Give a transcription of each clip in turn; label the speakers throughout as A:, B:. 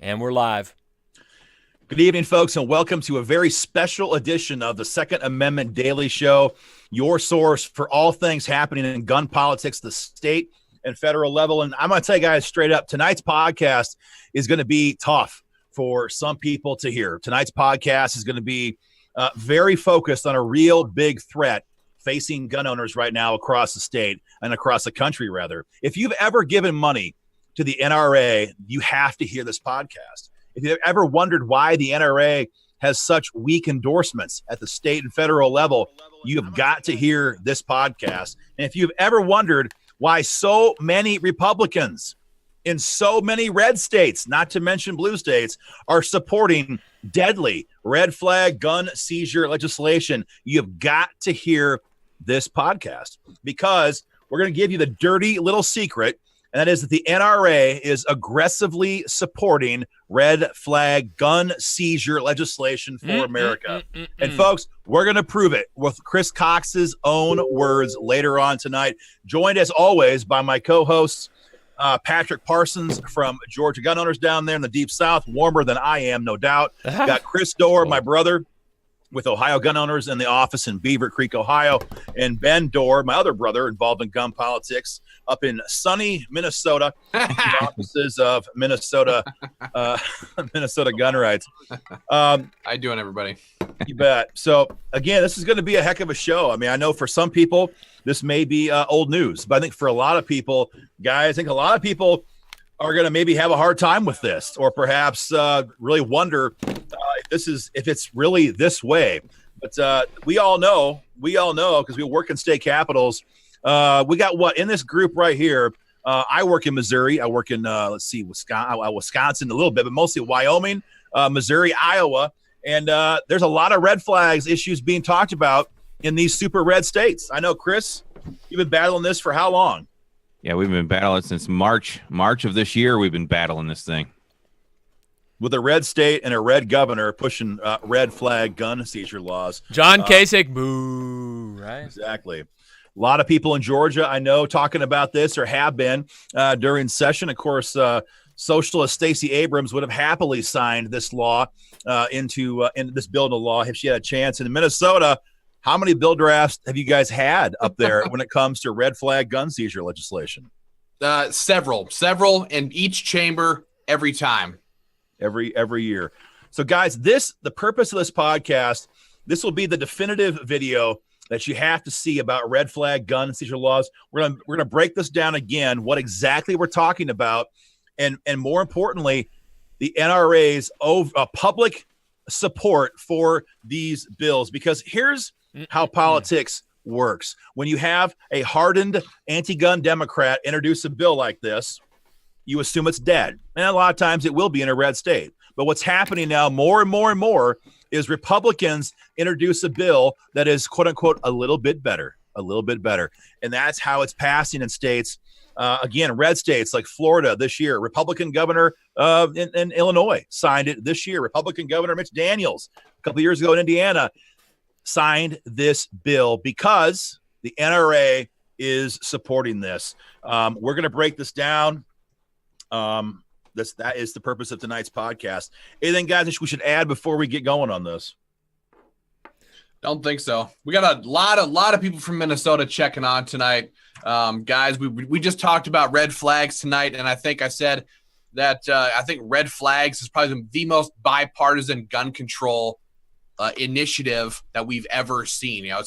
A: And we're live.
B: Good evening, folks, and welcome to a very special edition of the Second Amendment Daily Show, your source for all things happening in gun politics, the state and federal level. And I'm going to tell you guys straight up, tonight's podcast is going to be tough for some people to hear. Tonight's podcast is going to be very focused on a real big threat facing gun owners right now across the state and across the country, rather. If you've ever given money to the NRA, you have to hear this podcast. If you've ever wondered why the NRA has such weak endorsements at the state and federal level, you have got to hear this podcast. And if you've ever wondered why so many Republicans in so many red states, not to mention blue states, are supporting deadly red flag gun seizure legislation, you've got to hear this podcast, because we're going to give you the dirty little secret. And that is that the NRA is aggressively supporting red flag gun seizure legislation for America. And folks, we're going to prove it with Chris Cox's own words later on tonight. Joined as always by my co-hosts, Patrick Parsons from Georgia Gun Owners down there in the Deep South, warmer than I am, no doubt. Got Chris Dorr, my brother, with Ohio Gun Owners in the office in Beaver Creek, Ohio, and Ben Dorr, my other brother involved in gun politics, up in sunny Minnesota, the offices of Minnesota Gun Rights.
C: How you doing, everybody?
B: You bet. So, again, this is going to be a heck of a show. I mean, I know for some people this may be old news, but I think for a lot of people, guys, I think a lot of people are going to maybe have a hard time with this, or perhaps really wonder if it's really this way. But we all know because we work in state capitals. We got what in this group right here. I work in Missouri. I work in Wisconsin a little bit, but mostly Wyoming, Missouri, Iowa, and there's a lot of red flags issues being talked about in these super red states. I know, Chris, you've been battling this for how long?
D: Yeah, we've been battling since March of this year. We've been battling this thing.
B: With a red state and a red governor pushing red flag gun seizure laws.
A: John Kasich, boo, right?
B: Exactly. A lot of people in Georgia, I know, talking about this or have been during session. Of course, Socialist Stacey Abrams would have happily signed this law into this bill into law if she had a chance. In Minnesota, how many bill drafts have you guys had up there when it comes to red flag gun seizure legislation?
C: Several in each chamber every time.
B: Every year. So, guys, the purpose of this podcast, this will be the definitive video that you have to see about red flag gun seizure laws. We're gonna break this down again, what exactly we're talking about, and more importantly, the NRA's public support for these bills. Because here's how politics works. When you have a hardened anti-gun Democrat introduce a bill like this, you assume it's dead. And a lot of times it will be in a red state. But what's happening now more and more is Republicans introduce a bill that is, quote unquote, a little bit better. And that's how it's passing in states. Again, red states like Florida this year. Republican governor in Illinois signed it this year. Republican Governor Mitch Daniels a couple years ago in Indiana signed this bill because the NRA is supporting this. We're going to break this down. That is the purpose of tonight's podcast. Anything, guys, we should add before we get going on this?
C: Don't think so. We got a lot of people from Minnesota checking on tonight. Guys, we just talked about red flags tonight, and I think I said that I think red flags is probably the most bipartisan gun control initiative that we've ever seen. You know,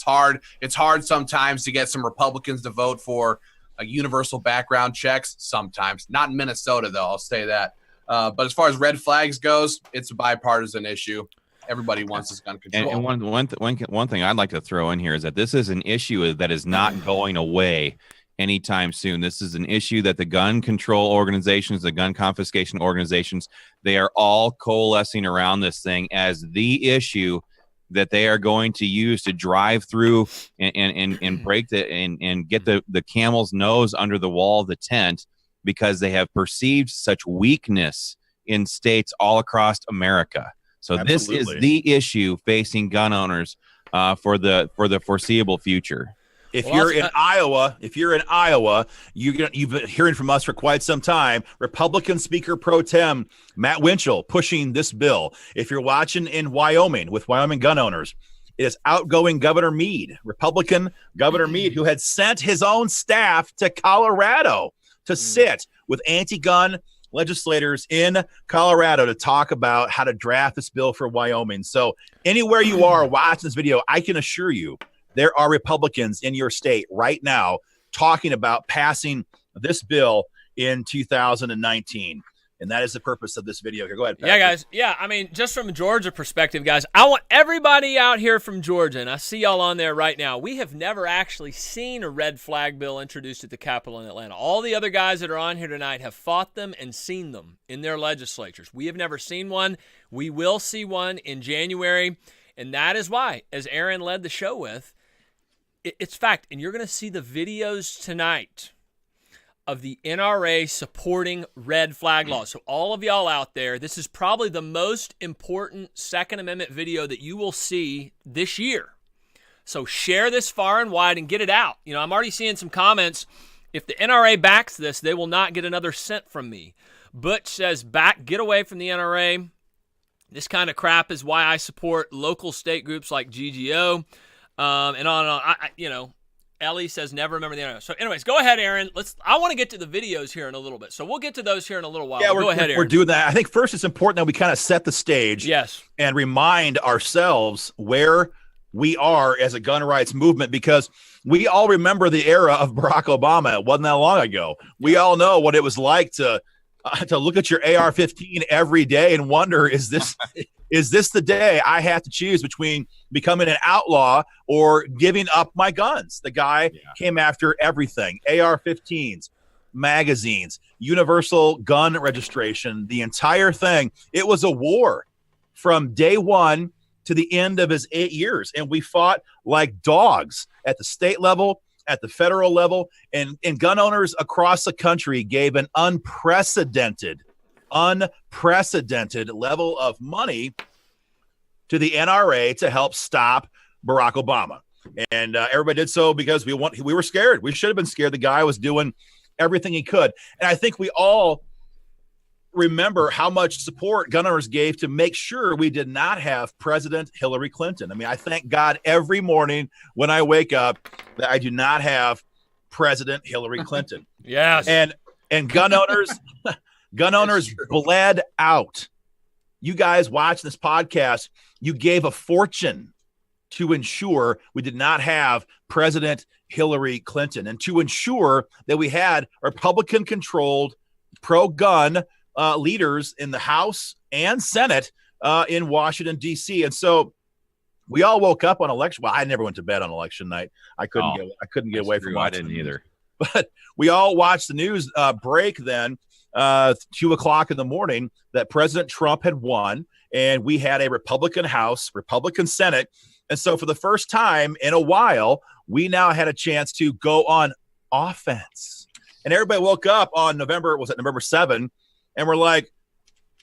C: it's hard sometimes to get some Republicans to vote for universal background checks. Sometimes, not in Minnesota though, I'll say that. But as far as red flags goes, it's a bipartisan issue. Everybody wants this gun control.
D: And one thing I'd like to throw in here is that this is an issue that is not going away anytime soon. This is an issue that the gun control organizations, the gun confiscation organizations, they are all coalescing around this thing as the issue that they are going to use to drive through and break and get the camel's nose under the wall of the tent, because they have perceived such weakness in states all across America. So Absolutely. This is the issue facing gun owners for the foreseeable future.
B: If
A: Well,
B: you're
A: also-
B: in Iowa, you've been hearing from us for quite some time. Republican Speaker Pro Tem Matt Winchell pushing this bill. If you're watching in Wyoming with Wyoming gun owners, it is outgoing Governor Meade, Republican Governor Meade, who had sent his own staff to Colorado to sit with anti-gun legislators in Colorado to talk about how to draft this bill for Wyoming. So anywhere you are watching this video, I can assure you there are Republicans in your state right now talking about passing this bill in 2019. And that is the purpose of this video here. Go ahead, Patrick.
A: Yeah, guys. Yeah, I mean, just from a Georgia perspective, guys, I want everybody out here from Georgia, and I see y'all on there right now. We have never actually seen a red flag bill introduced at the Capitol in Atlanta. All the other guys that are on here tonight have fought them and seen them in their legislatures. We have never seen one. We will see one in January, and that is why, as Aaron led the show with, it's fact, and you're going to see the videos tonight of the NRA supporting red flag laws. So all of y'all out there, this is probably the most important Second Amendment video that you will see this year. So share this far and wide and get it out. You know, I'm already seeing some comments. If the NRA backs this, they will not get another cent from me. Butch says, get away from the NRA. This kind of crap is why I support local state groups like GGO. And on and on. Ellie says never remember the NRA. So anyways, go ahead, Aaron. I want to get to the videos here in a little bit. So we'll get to those here in a little while.
B: Yeah,
A: go ahead, Aaron.
B: We're doing that. I think first it's important that we kind of set the stage.
A: Yes.
B: And remind ourselves where we are as a gun rights movement, because we all remember the era of Barack Obama. It wasn't that long ago. We all know what it was like to look at your AR-15 every day and wonder, is this the day I have to choose between becoming an outlaw or giving up my guns? The guy came after everything: AR-15s, magazines, universal gun registration, the entire thing. It was a war from day one to the end of his 8 years. And we fought like dogs at the state level, at the federal level, and gun owners across the country gave an unprecedented level of money to the NRA to help stop Barack Obama. And everybody did so because we were scared. We should have been scared. The guy was doing everything he could. And I think we all remember how much support gun owners gave to make sure we did not have President Hillary Clinton. I mean, I thank God every morning when I wake up that I do not have President Hillary Clinton.
A: Yes.
B: And gun owners bled out. You guys watching this podcast, you gave a fortune to ensure we did not have President Hillary Clinton, and to ensure that we had Republican-controlled pro-gun leaders in the House and Senate in Washington, D.C. And so we all woke up on election. Well, I never went to bed on election night. I couldn't get away from watching.
D: I didn't either.
B: But we all watched the news break then, 2:00 in the morning, that President Trump had won, and we had a Republican House, Republican Senate. And so for the first time in a while, we now had a chance to go on offense. And everybody woke up on November 7th, and we're like,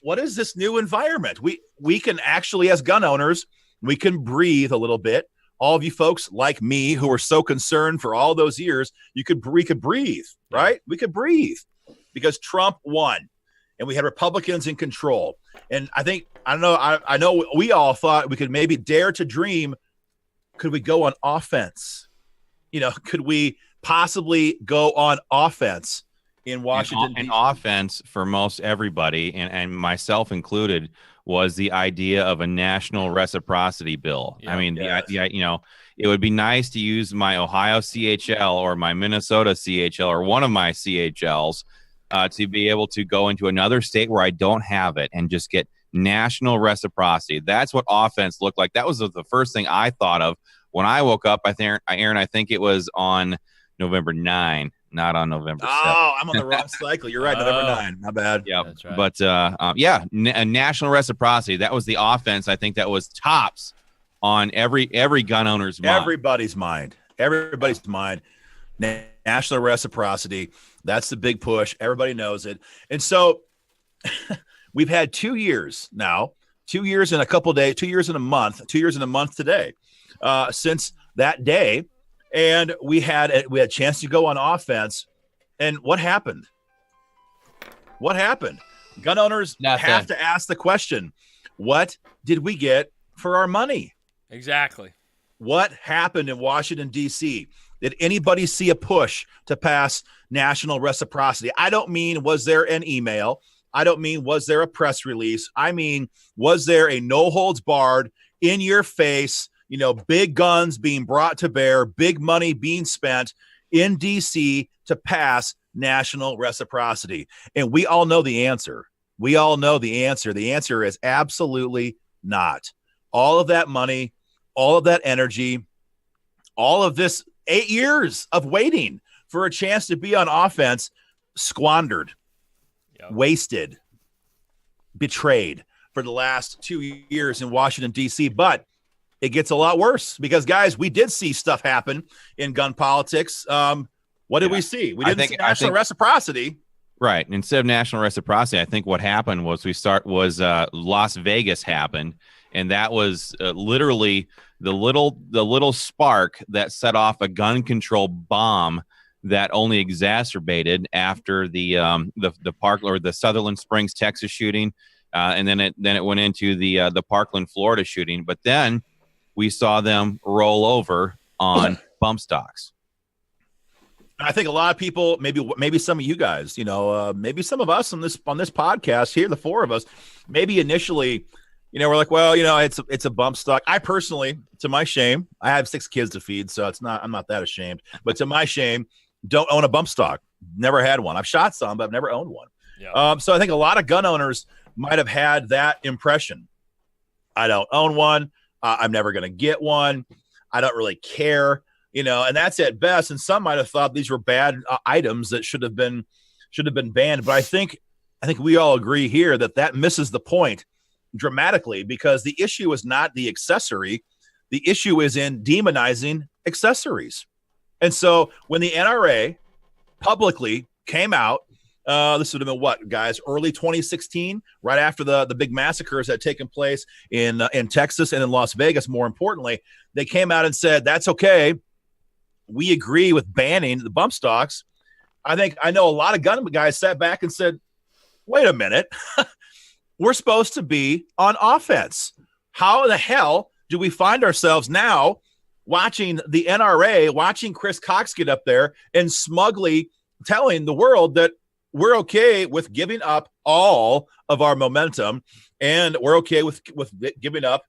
B: what is this new environment? We can actually, as gun owners, we can breathe a little bit. All of you folks like me who were so concerned for all those years, we could breathe, right? We could breathe because Trump won and we had Republicans in control. And I know we all thought we could maybe dare to dream. Could we go on offense? Could we possibly go on offense in Washington?
D: An offense for most everybody, and myself included, was the idea of a national reciprocity bill.
A: Yeah,
D: I mean, it would be nice to use my Ohio CHL or my Minnesota CHL or one of my CHLs to be able to go into another state where I don't have it and just get national reciprocity. That's what offense looked like. That was the first thing I thought of when I woke up. Aaron, I think it was on November 9, not on November 7.
B: Oh, I'm on the wrong cycle. You're right. November 9. Not bad.
D: Yeah.
A: That's right.
D: But a national reciprocity. That was the offense. I think that was tops on every gun owner's mind.
B: Everybody's mind. National reciprocity. That's the big push. Everybody knows it. And so we've had 2 years now, 2 years and a couple days, 2 years and a month, 2 years and a month today, since that day. and we had a chance to go on offense. And what happened? What happened? Gun owners have to ask the question, what did we get for our money?
A: Exactly.
B: What happened in Washington, D.C.? Did anybody see a push to pass national reciprocity? I don't mean, was there an email? I don't mean, was there a press release? I mean, was there a no holds barred, in your face, big guns being brought to bear, big money being spent in D.C. to pass national reciprocity? And we all know the answer. We all know the answer. The answer is absolutely not. All of that money, all of that energy, all of this 8 years of waiting for a chance to be on offense, squandered, wasted, betrayed for the last 2 years in Washington, D.C. But it gets a lot worse because, guys, we did see stuff happen in gun politics. What did we see? We didn't see national reciprocity.
D: Right. Instead of national reciprocity, I think what happened was Las Vegas happened. And that was literally the little spark that set off a gun control bomb that only exacerbated after the Parkland or the Sutherland Springs, Texas shooting, and then it went into the Parkland, Florida shooting. But then we saw them roll over on bump stocks.
B: I think a lot of people, maybe some of you guys, maybe some of us on this podcast here, the four of us, maybe initially. We're like, well, it's a bump stock. I personally, to my shame, I have 6 kids to feed, so I'm not that ashamed. But to my shame, don't own a bump stock. Never had one. I've shot some, but I've never owned one. Yeah. So I think a lot of gun owners might have had that impression. I don't own one. I'm never going to get one. I don't really care. And that's at best. And some might have thought these were bad items that should have been banned. But I think we all agree here that misses the point dramatically, because the issue is not the accessory. The issue is in demonizing accessories. And so when the NRA publicly came out, this would have been what, guys, early 2016, right after the big massacres that had taken place in Texas and in Las Vegas. More importantly, they came out and said, that's okay. We agree with banning the bump stocks. I know a lot of gun guys sat back and said, wait a minute. We're supposed to be on offense. How the hell do we find ourselves now watching the NRA, watching Chris Cox get up there and smugly telling the world that we're okay with giving up all of our momentum and we're okay with giving up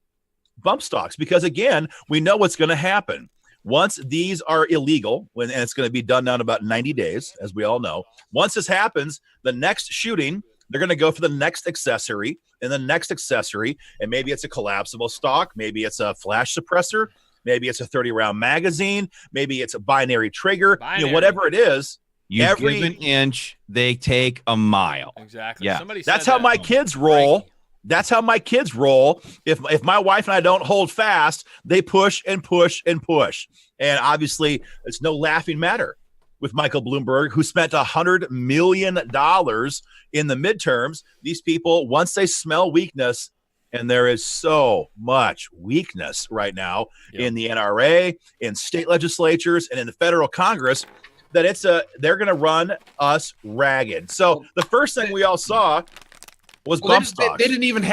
B: bump stocks? Because, again, we know what's going to happen. Once these are illegal, and it's going to be done now in about 90 days, as we all know, once this happens, the next shooting – they're going to go for the next accessory and the next accessory. And maybe it's a collapsible stock. Maybe it's a flash suppressor. Maybe it's a 30-round magazine. Maybe it's a binary trigger. Whatever it is.
D: You give an inch, they take a mile.
A: Exactly.
D: Yeah.
B: That's how my kids roll. That's how my kids roll. If my wife and I don't hold fast, they push and push and push. And obviously, it's no laughing matter with Michael Bloomberg, who spent $100 million in the midterms. These people, once they smell weakness, and there is so much weakness right now in the NRA, in state legislatures, and in the federal Congress, that they're going to run us ragged. So the first thing we all saw was bump stocks.
C: They didn't even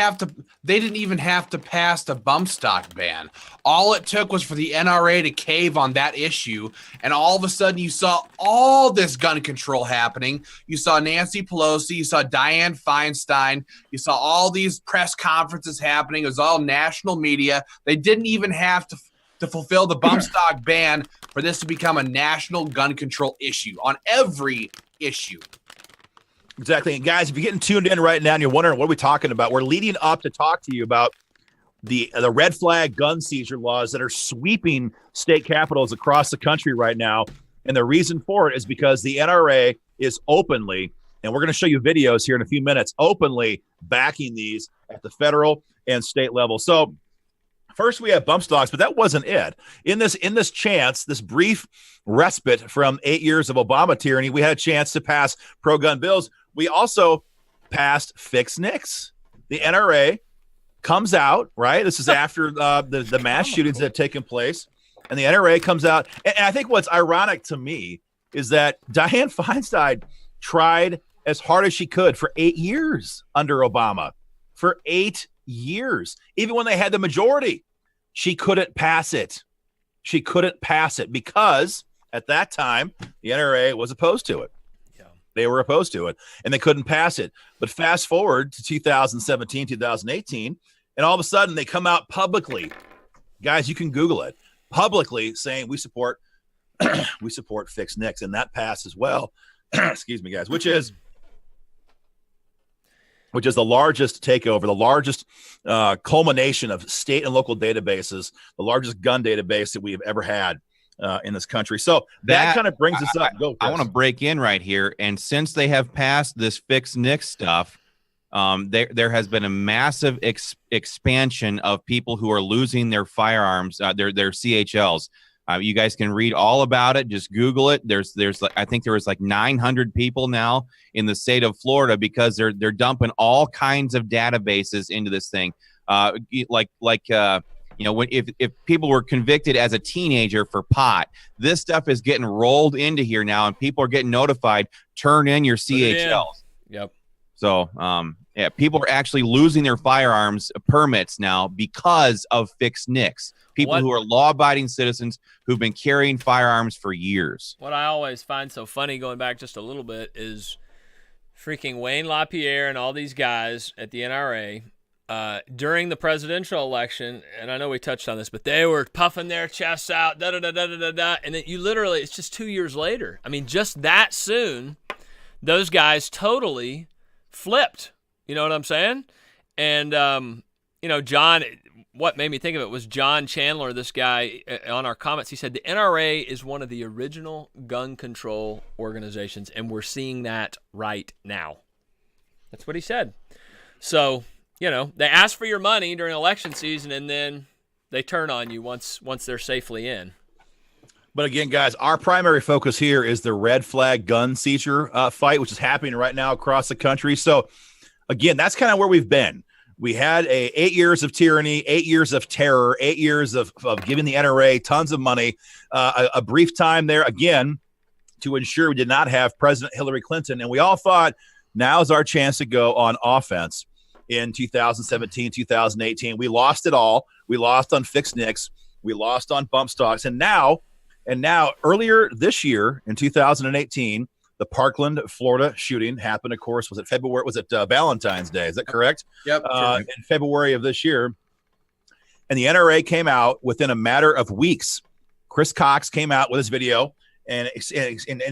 C: have to pass the bump stock ban. All it took was for the NRA to cave on that issue, and all of a sudden you saw all this gun control happening. You saw Nancy Pelosi, you saw Dianne Feinstein, you saw all these press conferences happening. It was all national media. They didn't even have to fulfill the bump stock ban for this to become a national gun control issue on every issue.
B: Exactly. And guys, if you're getting tuned in right now and you're wondering what are we talking about, we're leading up to talk to you about the Red Flag Gun Seizure laws that are sweeping state capitals across the country right now. And the reason for it is because the NRA is openly, and we're going to show you videos here in a few minutes, openly backing these at the federal and state level. So first we have bump stocks, but that wasn't it. In this chance, this brief respite from 8 years of Obama tyranny, we had a chance to pass pro-gun bills. We also passed Fix NICS. The NRA comes out, right? This is after the mass shootings that have taken place. And the NRA comes out. And I think what's ironic to me is that Dianne Feinstein tried as hard as she could for 8 years under Obama. For 8 years. Even when they had the majority, she couldn't pass it. She couldn't pass it because at that time, the NRA was opposed to it. Yeah. They were opposed to it, and they couldn't pass it. But fast forward to 2017, 2018, and all of a sudden they come out publicly. Guys, you can Google it. Publicly saying we support fixed NICS, and that passed as well. Excuse me, guys, which is the largest takeover, the largest culmination of state and local databases, the largest gun database that we have ever had in this country. So that kind of brings us up. Go,
D: I want to break in right here. And since they have passed this fixed NICS stuff, there has been a massive expansion of people who are losing their firearms, their CHLs. You guys can read all about it. Just Google it. There's I think there was like 900 people now in the state of Florida because they're dumping all kinds of databases into this thing. If people were convicted as a teenager for pot, this stuff is getting rolled into here now, and people are getting notified. Turn in your CHLs.
A: Yep.
D: So, people are actually losing their firearms permits now because of fixed NICS. People who are law-abiding citizens who've been carrying firearms for years.
A: What I always find so funny, going back just a little bit, is freaking Wayne LaPierre and all these guys at the NRA during the presidential election, and I know we touched on this, but they were puffing their chests out, da-da-da-da-da-da, and then you literally, it's just 2 years later. I mean, just that soon, those guys totally flipped. You know what I'm saying? And, John, what made me think of it was John Chandler, this guy on our comments. He said the NRA is one of the original gun control organizations, and we're seeing that right now. That's what he said. So, they ask for your money during election season, and then they turn on you once they're safely in.
B: But again, guys, our primary focus here is the Red Flag Gun Seizure fight, which is happening right now across the country. So, again, that's kind of where we've been. We had 8 years of tyranny, 8 years of terror, 8 years of giving the NRA tons of money, a brief time there, again, to ensure we did not have President Hillary Clinton. And we all thought now is our chance to go on offense in 2017, 2018. We lost it all. We lost on fixed NICS. We lost on bump stocks. And now, earlier this year in 2018, the Parkland, Florida shooting happened, of course. Was it February? Was it Valentine's Day? Is that correct?
C: Yep.
B: In February of this year. And the NRA came out within a matter of weeks. Chris Cox came out with his video and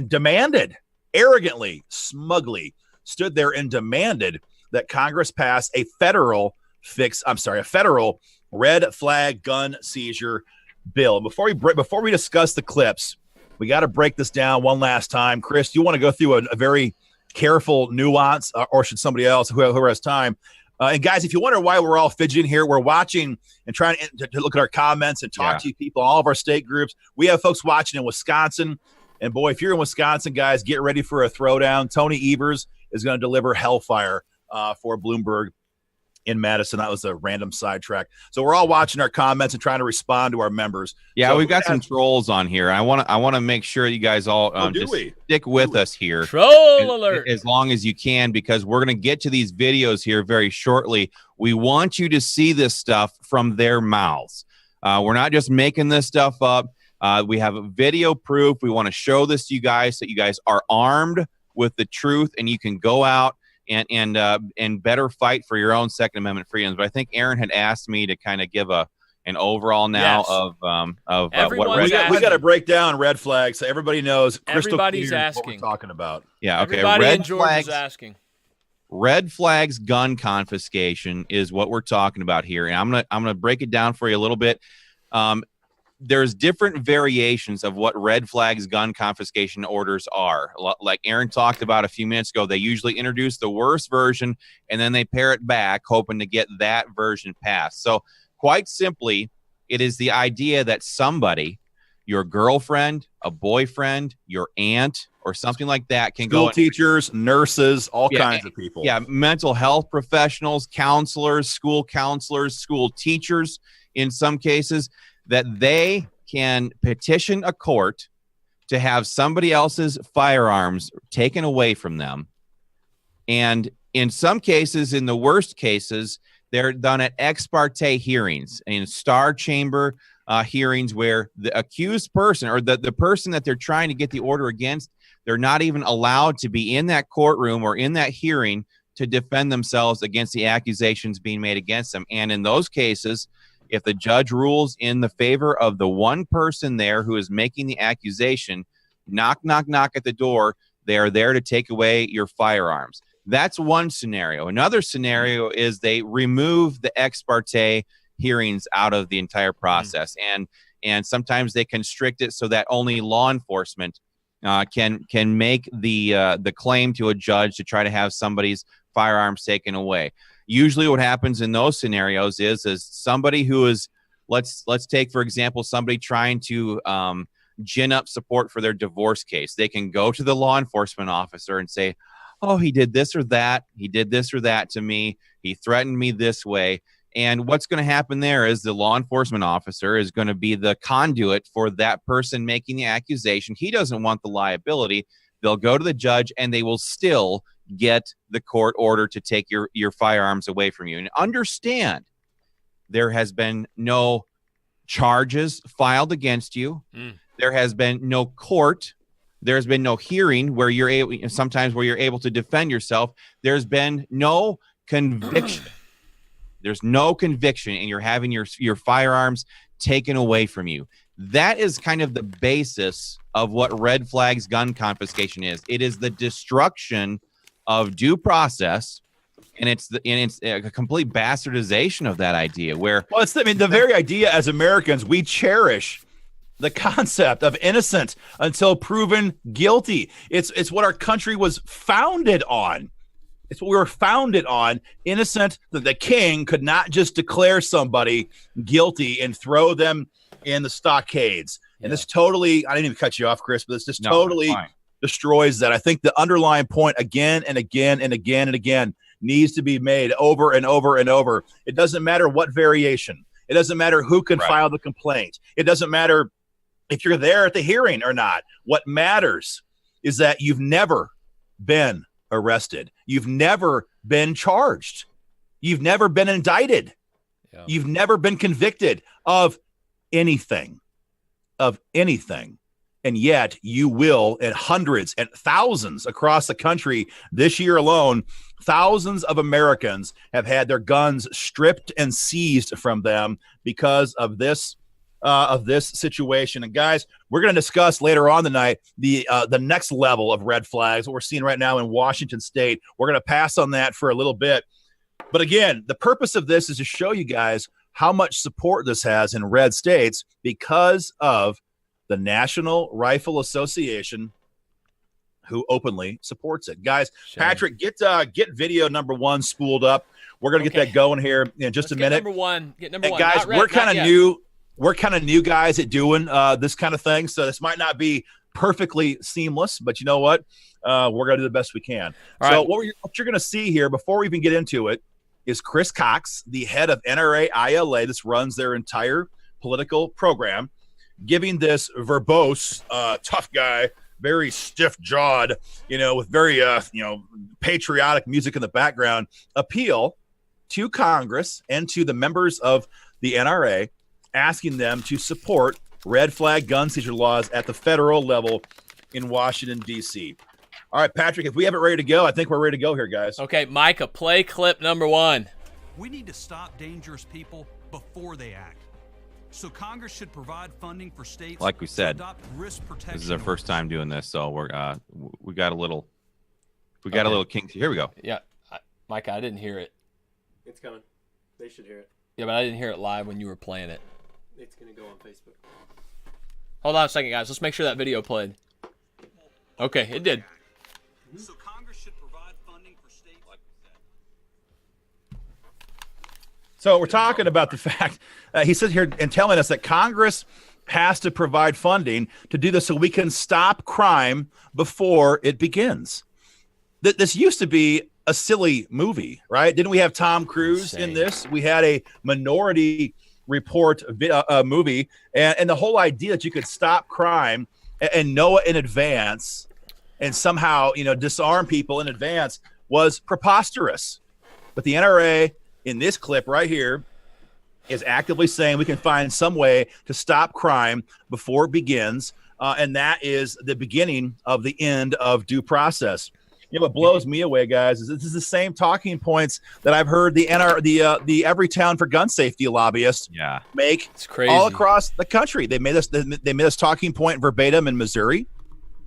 B: demanded, arrogantly, smugly, stood there and demanded that Congress pass a federal red flag gun seizure bill. Before we discuss the clips, we got to break this down one last time. Chris, do you want to go through a very careful nuance, or should somebody else who has time? And guys, if you wonder why we're all fidgeting here, we're watching and trying to look at our comments and talk to you people, all of our state groups. We have folks watching in Wisconsin. And boy, if you're in Wisconsin, guys, get ready for a throwdown. Tony Evers is going to deliver hellfire for Bloomberg in Madison. That was a random sidetrack. So we're all watching our comments and trying to respond to our members.
D: Yeah,
B: so
D: we've got some trolls on here. I want to make sure you guys all stick with us here.
A: Troll alert.
D: As long as you can, because we're going to get to these videos here very shortly. We want you to see this stuff from their mouths. We're not just making this stuff up. We have video proof. We want to show this to you guys so you guys are armed with the truth and you can go out and better fight for your own Second Amendment freedoms. But I think Aaron had asked me to kind of give an overall now of what
B: we got to break down red flags so everybody knows.
A: Everybody's asking
B: what we're talking about.
D: Yeah, okay.
A: Everybody in Georgia's asking.
D: Red flags gun confiscation is what we're talking about here, and I'm gonna break it down for you a little bit. There's different variations of what red flags gun confiscation orders are. Like Aaron talked about a few minutes ago, they usually introduce the worst version and then they pare it back, hoping to get that version passed. So quite simply, it is the idea that somebody, your girlfriend, a boyfriend, your aunt, or something like that can
B: go. School teachers, nurses, all kinds of people.
D: Yeah, mental health professionals, counselors, school teachers in some cases, that they can petition a court to have somebody else's firearms taken away from them. And in some cases, in the worst cases, they're done at ex parte hearings, in star chamber hearings, where the accused person or the person that they're trying to get the order against, they're not even allowed to be in that courtroom or in that hearing to defend themselves against the accusations being made against them. And in those cases, if the judge rules in the favor of the one person there who is making the accusation, knock, knock, knock at the door, they are there to take away your firearms. That's one scenario. Another scenario is they remove the ex parte hearings out of the entire process. And sometimes they constrict it so that only law enforcement can make the claim to a judge to try to have somebody's firearms taken away. Usually what happens in those scenarios is somebody who is, let's take, for example, somebody trying to gin up support for their divorce case. They can go to the law enforcement officer and say, oh, he did this or that. He did this or that to me. He threatened me this way. And what's going to happen there is the law enforcement officer is going to be the conduit for that person making the accusation. He doesn't want the liability. They'll go to the judge and they will still get the court order to take your firearms away from you. And understand, there has been no charges filed against you. There has been no court. There's been no hearing where you're able, sometimes where you're able to defend yourself. There's been no conviction. There's no conviction, and you're having your firearms taken away from you. That is kind of the basis of what Red Flag's gun confiscation is. It is the destruction of due process, and it's a complete bastardization of that idea. Where
B: the very idea as Americans we cherish the concept of innocent until proven guilty. It's what our country was founded on. It's what we were founded on. Innocent, that the king could not just declare somebody guilty and throw them in the stockades. Yeah. And this totally, I didn't even cut you off, Chris, but this just totally destroys that. I think the underlying point again and again and again and again needs to be made over and over and over. It doesn't matter what variation. It doesn't matter who can file the complaint. It doesn't matter if you're there at the hearing or not. What matters is that you've never been arrested. You've never been charged. You've never been indicted. Yeah. You've never been convicted of anything. And yet you will, in hundreds and thousands across the country this year alone, thousands of Americans have had their guns stripped and seized from them because of this situation. And guys, we're going to discuss later on tonight the next level of red flags, what we're seeing right now in Washington State. We're going to pass on that for a little bit. But again, the purpose of this is to show you guys how much support this has in red states because of the National Rifle Association, who openly supports it. Guys, sure. Patrick, get video number 1 spooled up. We're going to get that going here in just a minute. Get number one. Guys, we're kind of new. We're kind of new guys at doing this kind of thing, so this might not be perfectly seamless, but you know what? We're going to do the best we can. All so right. What you're going to see here before we even get into it is Chris Cox, the head of NRA ILA. This runs their entire political program, giving this verbose, tough guy, very stiff-jawed, with very, patriotic music in the background, appeal to Congress and to the members of the NRA, asking them to support red flag gun seizure laws at the federal level in Washington, D.C. All right, Patrick, if we have it ready to go, I think we're ready to go here, guys.
A: Okay, Micah, play clip number 1.
E: We need to stop dangerous people before they act. So Congress should provide funding for states.
D: Like we said,
E: risk protection.
D: This is our first time doing this, so we got a little kink. Here we go.
A: Yeah, Micah, I didn't hear it.
F: It's coming. They should hear it.
A: Yeah, but I didn't hear it live when you were playing it.
F: It's gonna go on Facebook.
A: Hold on a second, guys. Let's make sure that video played. Okay, it did.
E: So Congress should provide funding for states. Like we said.
B: So we're talking about the fact he said here and telling us that Congress has to provide funding to do this so we can stop crime before it begins. This used to be a silly movie, right? Didn't we have Tom Cruise in this? We had a minority report movie, and the whole idea that you could stop crime and know it in advance and somehow, disarm people in advance was preposterous. But the NRA in this clip right here is actively saying we can find some way to stop crime before it begins, and that is the beginning of the end of due process. What blows me away, guys, is this is the same talking points that I've heard the Everytown for gun safety lobbyists make
A: It's crazy.
B: all across the country. They made this talking point verbatim in Missouri.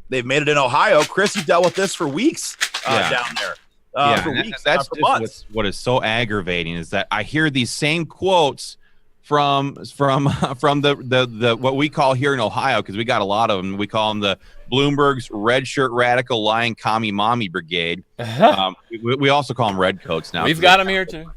B: They've made it in Ohio. Chris, you dealt with this for weeks down there. For weeks,
D: that's
B: for
D: just
B: months.
D: what is so aggravating is that I hear these same quotes from the what we call here in Ohio, because we got a lot of them. We call them the Bloomberg's Red Shirt Radical Lying Commie Mommy Brigade. We also call them Redcoats now.
A: We've got them here too.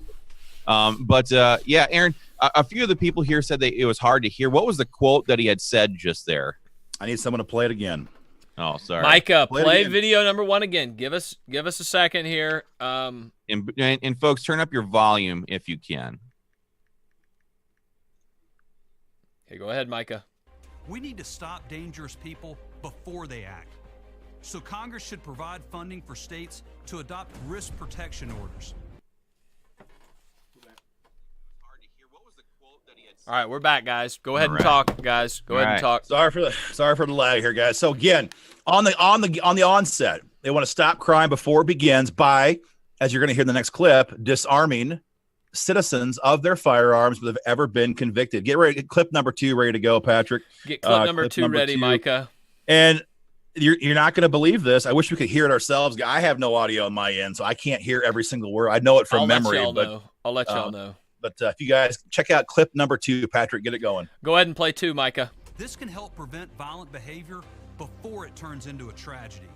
D: Aaron, a few of the people here said that it was hard to hear. What was the quote that he had said just there?
B: I need someone to play it again.
D: Oh, sorry,
A: Micah, play video number 1 again. Give us a second here.
D: And folks, turn up your volume if you can.
A: Okay, go ahead, Micah.
E: We need to stop dangerous people before they act. So Congress should provide funding for states to adopt risk protection orders.
A: All right, we're back, guys. Go ahead and
D: right.
A: talk, guys. Go ahead and talk.
B: Sorry for the lag here, guys. So again, on the onset, they want to stop crime before it begins by, as you're going to hear in the next clip, disarming citizens of their firearms that have ever been convicted. Get ready. Clip number 2 ready to go, Patrick.
A: Get clip number 2 ready, Micah.
B: And you're not going to believe this. I wish we could hear it ourselves. I have no audio on my end, so I can't hear every single word. I know it from memory.
A: I'll let y'all know.
B: But if you guys check out clip number 2, Patrick, get it going.
A: Go ahead and play 2, Micah.
E: This can help prevent violent behavior before it turns into a tragedy.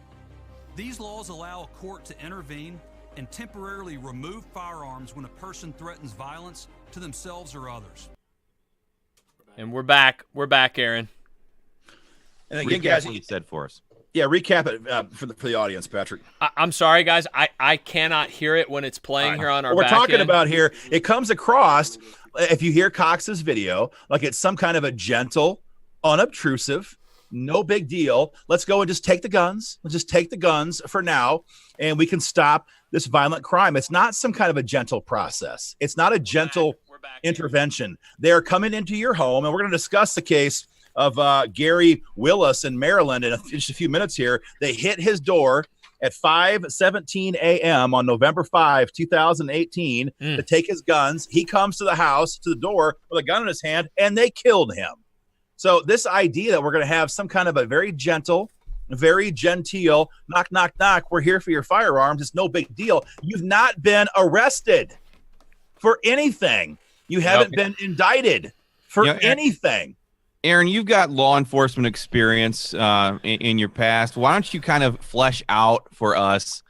E: These laws allow a court to intervene and temporarily remove firearms when a person threatens violence to themselves or others.
A: And we're back. We're back, Aaron.
B: And again,
D: Recap
B: guys,
D: what you said for us.
B: Yeah, recap it for the audience, Patrick.
A: I'm sorry, guys. I cannot hear it when it's playing here on our
B: What we're
A: back
B: talking
A: end.
B: about here, it comes across, if you hear Cox's video, like it's some kind of a gentle, unobtrusive, no big deal. Let's go and just take the guns. Let's just take the guns for now, and we can stop this violent crime. It's not some kind of a gentle process. It's not a gentle intervention. They're coming into your home, and we're going to discuss the case of Gary Willis in Maryland in just a few minutes here. They hit his door at 5:17 a.m. on November 5, 2018 to take his guns. He comes to the house, to the door with a gun in his hand, and they killed him. So this idea that we're going to have some kind of a very gentle, very genteel, knock, knock, knock, we're here for your firearms, it's no big deal. You've not been arrested for anything. You haven't been indicted for anything.
D: Aaron, you've got law enforcement experience in your past. Why don't you kind of flesh out for us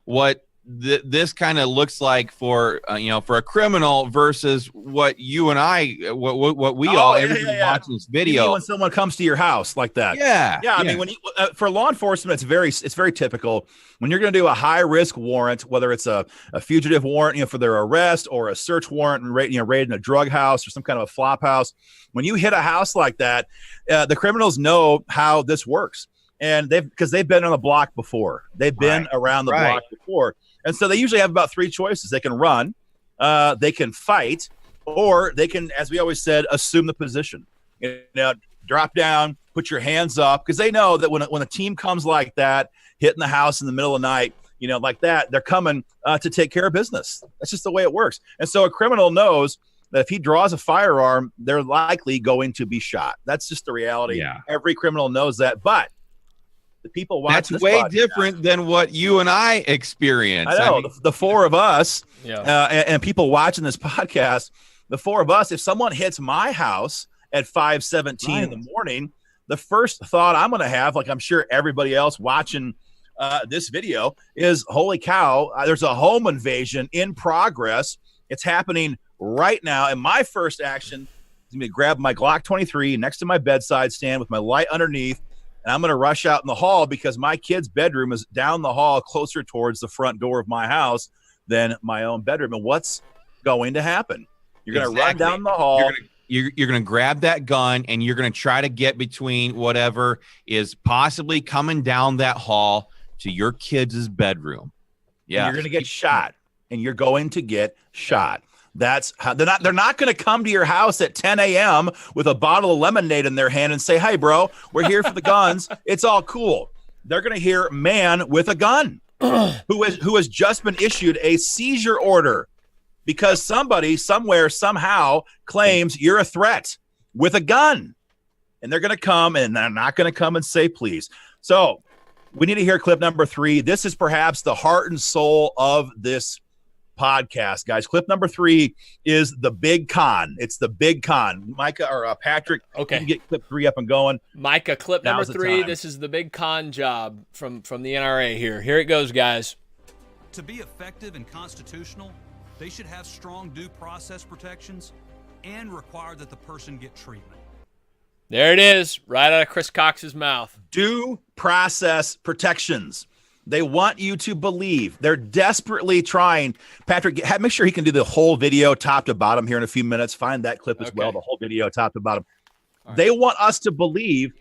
D: what this kind of looks like for for a criminal versus what you and I, what we everybody watching this video.
B: You mean when someone comes to your house like that?
D: Yeah.
B: I mean, when you, for law enforcement, it's very typical when you're going to do a high risk warrant, whether it's a fugitive warrant, for their arrest, or a search warrant and raiding a drug house or some kind of a flop house. When you hit a house like that, the criminals know how this works, and because they've been on the block before, they've been around the block before. And so they usually have about 3 choices. They can run, they can fight, or they can, as we always said, assume the position. Drop down, put your hands up, because they know that when a team comes like that, hitting the house in the middle of the night, like that, they're coming to take care of business. That's just the way it works. And so a criminal knows that if he draws a firearm, they're likely going to be shot. That's just the reality.
D: Yeah.
B: Every criminal knows that, but the people watching
D: that's way different than what you and I experience.
B: I know. The 4 of us and people watching this podcast, the 4 of us, if someone hits my house at 5:17 in the morning, the first thought I'm going to have, like I'm sure everybody else watching this video, is, holy cow, there's a home invasion in progress. It's happening right now. And my first action is going to grab my Glock 23 next to my bedside stand with my light underneath. And I'm going to rush out in the hall because my kid's bedroom is down the hall closer towards the front door of my house than my own bedroom. And what's going to happen? You're going to run down the hall.
D: you're going to grab that gun and you're going to try to get between whatever is possibly coming down that hall to your kid's bedroom.
B: Yeah, you're going to get shot, and you're going to get shot. That's how they're not going to come to your house at 10 a.m. with a bottle of lemonade in their hand and say, "Hey, bro, we're here for the guns. It's all cool." They're going to hear man with a gun who has just been issued a seizure order because somebody somewhere somehow claims you're a threat with a gun, and they're going to come, and they're not going to come and say please. So we need to hear clip number 3. This is perhaps the heart and soul of this podcast, guys. Clip number 3 is the big con. It's the big con. Micah or Patrick,
A: okay,
B: you can get clip 3 up and going.
A: Micah, clip number 3. This is the big con job from the NRA here. Here it goes, guys.
E: To be effective and constitutional, they should have strong due process protections and require that the person get treatment.
A: There it is, right out of Chris Cox's mouth.
B: Due process protections. They want you to believe. They're desperately trying. Patrick, make sure he can do the whole video top to bottom here in a few minutes. Find that clip as well, the whole video top to bottom. Right. They want us to believe.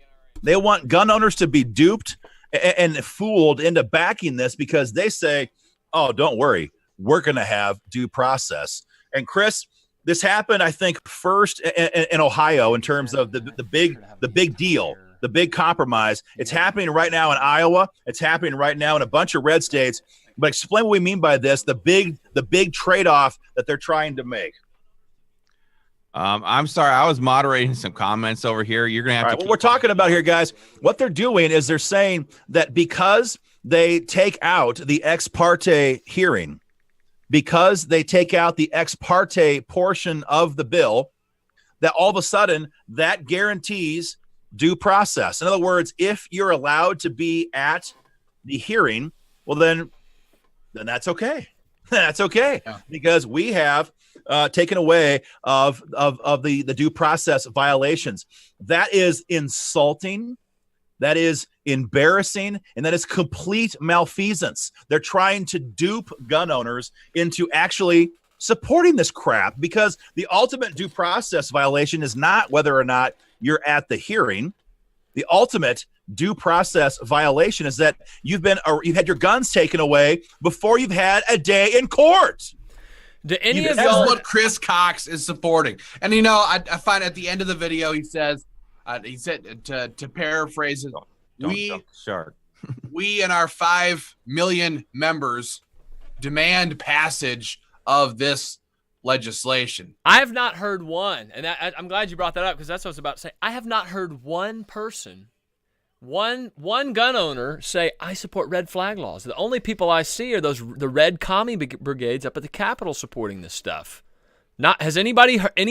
B: They want gun owners to be duped and fooled into backing this because they say, oh, don't worry, we're going to have due process. And Chris, this happened, I think, first in Ohio in terms of the big deal. The big compromise. It's happening right now in Iowa. It's happening right now in a bunch of red states. But explain what we mean by this, the big trade-off that they're trying to make.
D: I'm sorry. I was moderating some comments over here. You're going to have to.
B: What we're talking about here, guys, what they're doing is they're saying that because they take out the ex parte hearing, because they take out the ex parte portion of the bill, that all of a sudden that guarantees due process. In other words, if you're allowed to be at the hearing, well, then that's okay. That's okay, because we have taken away of the due process violations. That is insulting. That is embarrassing, and that is complete malfeasance. They're trying to dupe gun owners into actually supporting this crap, because the ultimate due process violation is not whether or not you're at the hearing. The ultimate due process violation is that you've had your guns taken away before you've had a day in court.
A: Do any of
C: That's
A: y'all
C: what Chris Cox is supporting. And you know, I find at the end of the video he said to paraphrase it,
D: don't jump the shark.
C: We and our 5 million members demand passage of this legislation.
A: I have not heard one, and I'm glad you brought that up because that's what I was about to say. I have not heard one person, one gun owner say, I support red flag laws. The only people I see are the red commie brigades up at the Capitol supporting this stuff. Has any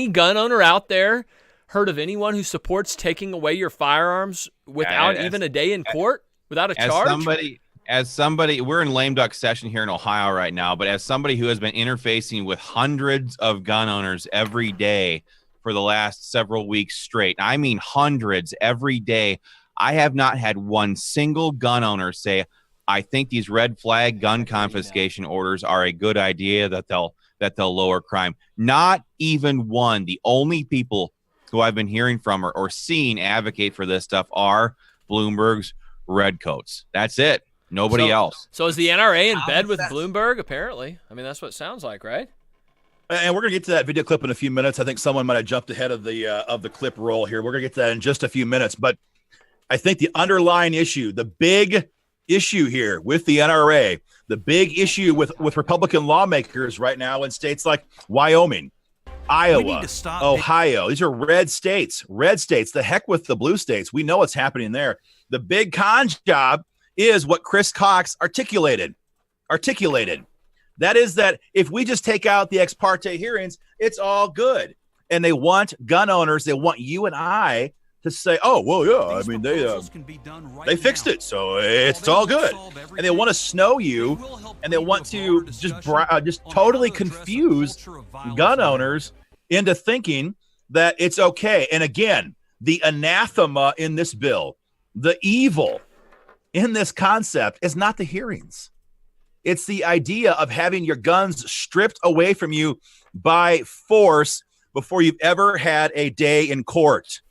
A: gun owner out there heard of anyone who supports taking away your firearms without even a day in court, without a charge?
D: As somebody, we're in lame duck session here in Ohio right now, but as somebody who has been interfacing with hundreds of gun owners every day for the last several weeks straight, I mean hundreds every day, I have not had one single gun owner say, I think these red flag gun confiscation orders are a good idea, that they'll lower crime. Not even one. The only people who I've been hearing from or seeing advocate for this stuff are Bloomberg's redcoats. That's it. Nobody else.
A: So is the NRA in bed with Bloomberg, apparently? I mean, that's what it sounds like, right?
B: And we're going to get to that video clip in a few minutes. I think someone might have jumped ahead of the clip roll here. We're going to get to that in just a few minutes. But I think the underlying issue, the big issue here with the NRA, the big issue with Republican lawmakers right now in states like Wyoming, Iowa, Ohio. These are red states. The heck with the blue states. We know what's happening there. The big con job is what Chris Cox articulated. That is that if we just take out the ex parte hearings, it's all good. And they want gun owners, they want you and I to say, oh, well, yeah, I mean, they fixed it, so it's all good. And they want to snow you, and they want to just totally confuse gun owners into thinking that it's okay. And again, the anathema in this bill, the evil in this concept is not the hearings. It's the idea of having your guns stripped away from you by force before you've ever had a day in court,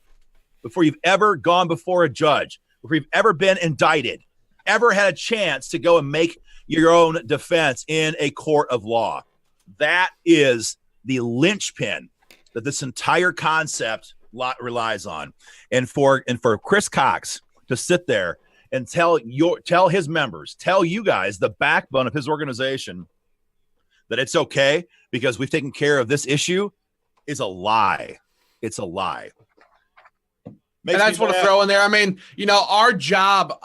B: before you've ever gone before a judge, before you've ever been indicted, ever had a chance to go and make your own defense in a court of law. That is the linchpin that this entire concept relies on. And for Chris Cox to sit there and tell his members, tell you guys, the backbone of his organization, that it's okay because we've taken care of this issue is a lie. It's a lie.
C: And I just want to throw in there, I mean, you know, our job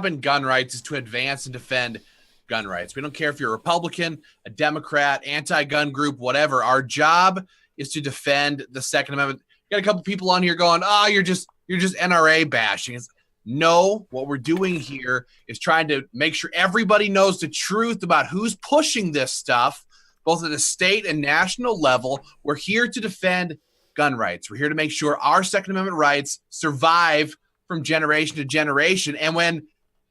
C: in gun rights is to advance and defend gun rights. We don't care if you're a Republican, a Democrat, anti-gun group, whatever. Our job is to defend the Second Amendment. Got a couple people on here going, you're just NRA bashing. No, what we're doing here is trying to make sure everybody knows the truth about who's pushing this stuff, both at the state and national level. We're here to defend gun rights. We're here to make sure our Second Amendment rights survive from generation to generation. And when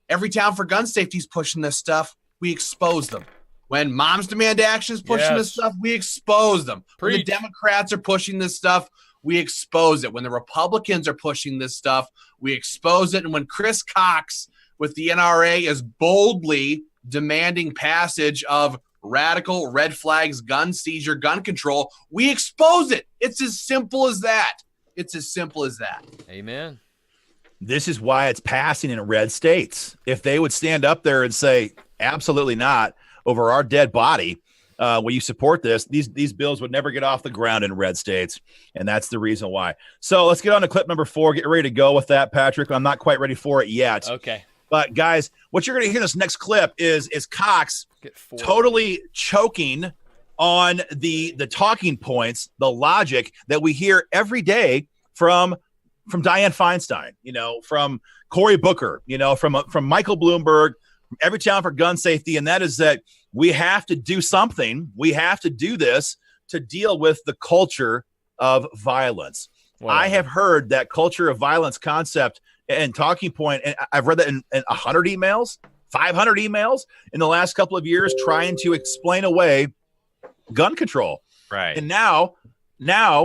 C: every Town for Gun Safety is pushing this stuff, we expose them. When Moms Demand Action is pushing this stuff, we expose them. When the Democrats are pushing this stuff, we expose it. When the Republicans are pushing this stuff, we expose it. And when Chris Cox with the NRA is boldly demanding passage of radical red flags, gun seizure, gun control, we expose it. It's as simple as that. It's as simple as that.
A: Amen.
B: This is why it's passing in red states. If they would stand up there and say, absolutely not, over our dead body, will you support this? These bills would never get off the ground in red states, and that's the reason why. So let's get on to clip number 4. Get ready to go with that, Patrick. I'm not quite ready for it yet.
A: Okay.
B: But, guys, what you're going to hear this next clip is Cox totally choking on the talking points, the logic that we hear every day from Dianne Feinstein, you know, from Cory Booker, you know, from Michael Bloomberg, from Every Town for Gun Safety, and that is that we have to do something. We have to do this to deal with the culture of violence. Wow. I have heard that culture of violence concept and talking point, and I've read that in 100 emails, 500 emails in the last couple of years trying to explain away gun control.
D: Right.
B: And now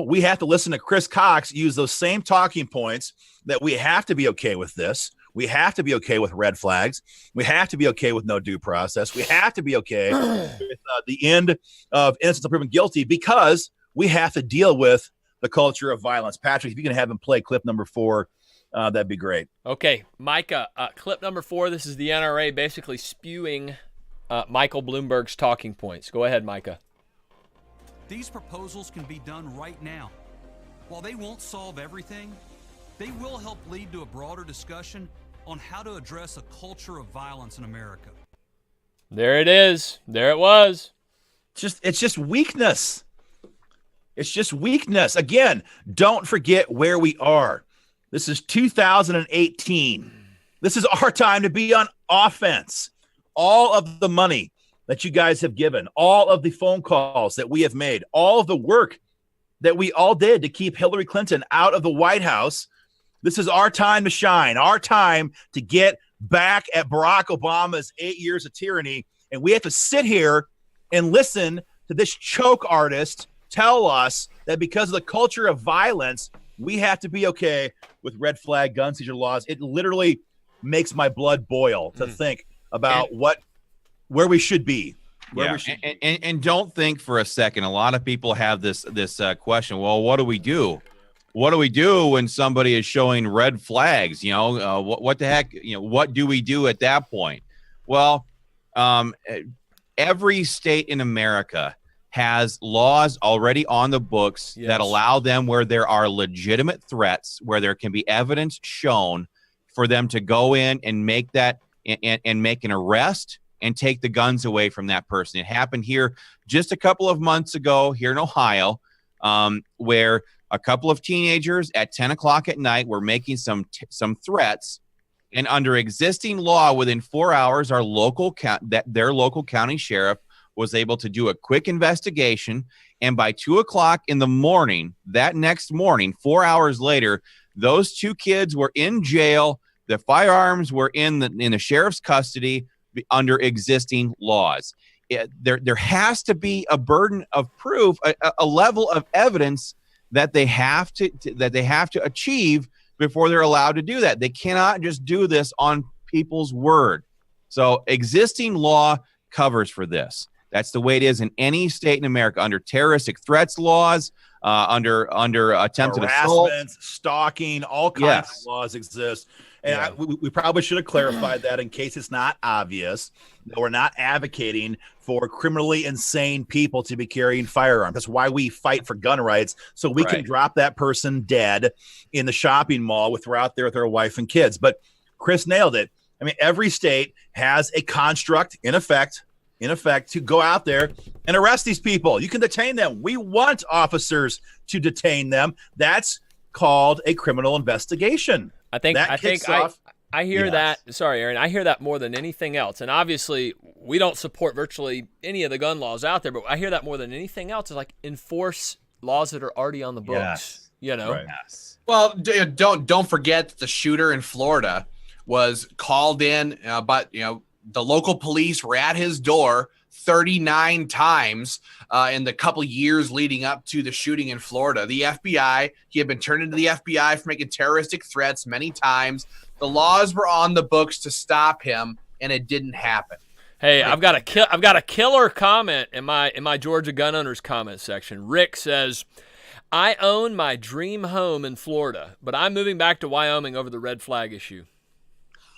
B: we have to listen to Chris Cox use those same talking points that we have to be okay with this. We have to be okay with red flags. We have to be okay with no due process. We have to be okay with the end of innocence until proven guilty because we have to deal with the culture of violence. Patrick, if you can have him play clip number 4, that'd be great.
A: Okay, Micah, clip number 4. This is the NRA basically spewing Michael Bloomberg's talking points. Go ahead, Micah.
E: These proposals can be done right now. While they won't solve everything, they will help lead to a broader discussion on how to address a culture of violence in America.
A: There it is. There it was.
B: It's just weakness. It's just weakness. Again, don't forget where we are. This is 2018. This is our time to be on offense. All of the money that you guys have given, all of the phone calls that we have made, all of the work that we all did to keep Hillary Clinton out of the White House. This is our time to shine, our time to get back at Barack Obama's 8 years of tyranny. And we have to sit here and listen to this choke artist tell us that because of the culture of violence, we have to be okay with red flag gun seizure laws. It literally makes my blood boil to think about where we should be.
D: And don't think for a second. A lot of people have this question. Well, what do we do? What do we do when somebody is showing red flags? You know, what the heck? You know, what do we do at that point? Well, every state in America has laws already on the books that allow them where there are legitimate threats, where there can be evidence shown for them to go in and make that and make an arrest and take the guns away from that person. It happened here just a couple of months ago here in Ohio, where a couple of teenagers at 10 o'clock at night were making some threats, and under existing law, within 4 hours, their local county sheriff was able to do a quick investigation, and by 2 o'clock in the morning, that next morning, 4 hours later, those two kids were in jail. The firearms were in the sheriff's custody under existing laws. there has to be a burden of proof, a level of evidence that they have to achieve before they're allowed to do that. They cannot just do this on people's word. So existing law covers for this. That's the way it is in any state in America, under terroristic threats laws, under attempted assault,
B: stalking, all kinds of laws exist. And we probably should have clarified that in case it's not obvious that we're not advocating for criminally insane people to be carrying firearms. That's why we fight for gun rights, so we can drop that person dead in the shopping mall with her out there with her wife and kids. But Chris nailed it. I mean, every state has a construct in effect to go out there and arrest these people. You can detain them. We want officers to detain them. That's called a criminal investigation.
A: I hear that. Sorry, Aaron. I hear that more than anything else. And obviously, we don't support virtually any of the gun laws out there, but I hear that more than anything else is like enforce laws that are already on the books.
B: Yes.
A: You know.
B: Right.
C: Yes. Well, don't forget that the shooter in Florida was called in, but the local police were at his door 39 times in the couple years leading up to the shooting in Florida. The FBI, he had been turned into the FBI for making terroristic threats many times. The laws were on the books to stop him, and it didn't happen.
A: Hey, I've got a killer comment in my Georgia gun owners comment section. Rick says, "I own my dream home in Florida, but I'm moving back to Wyoming over the red flag issue."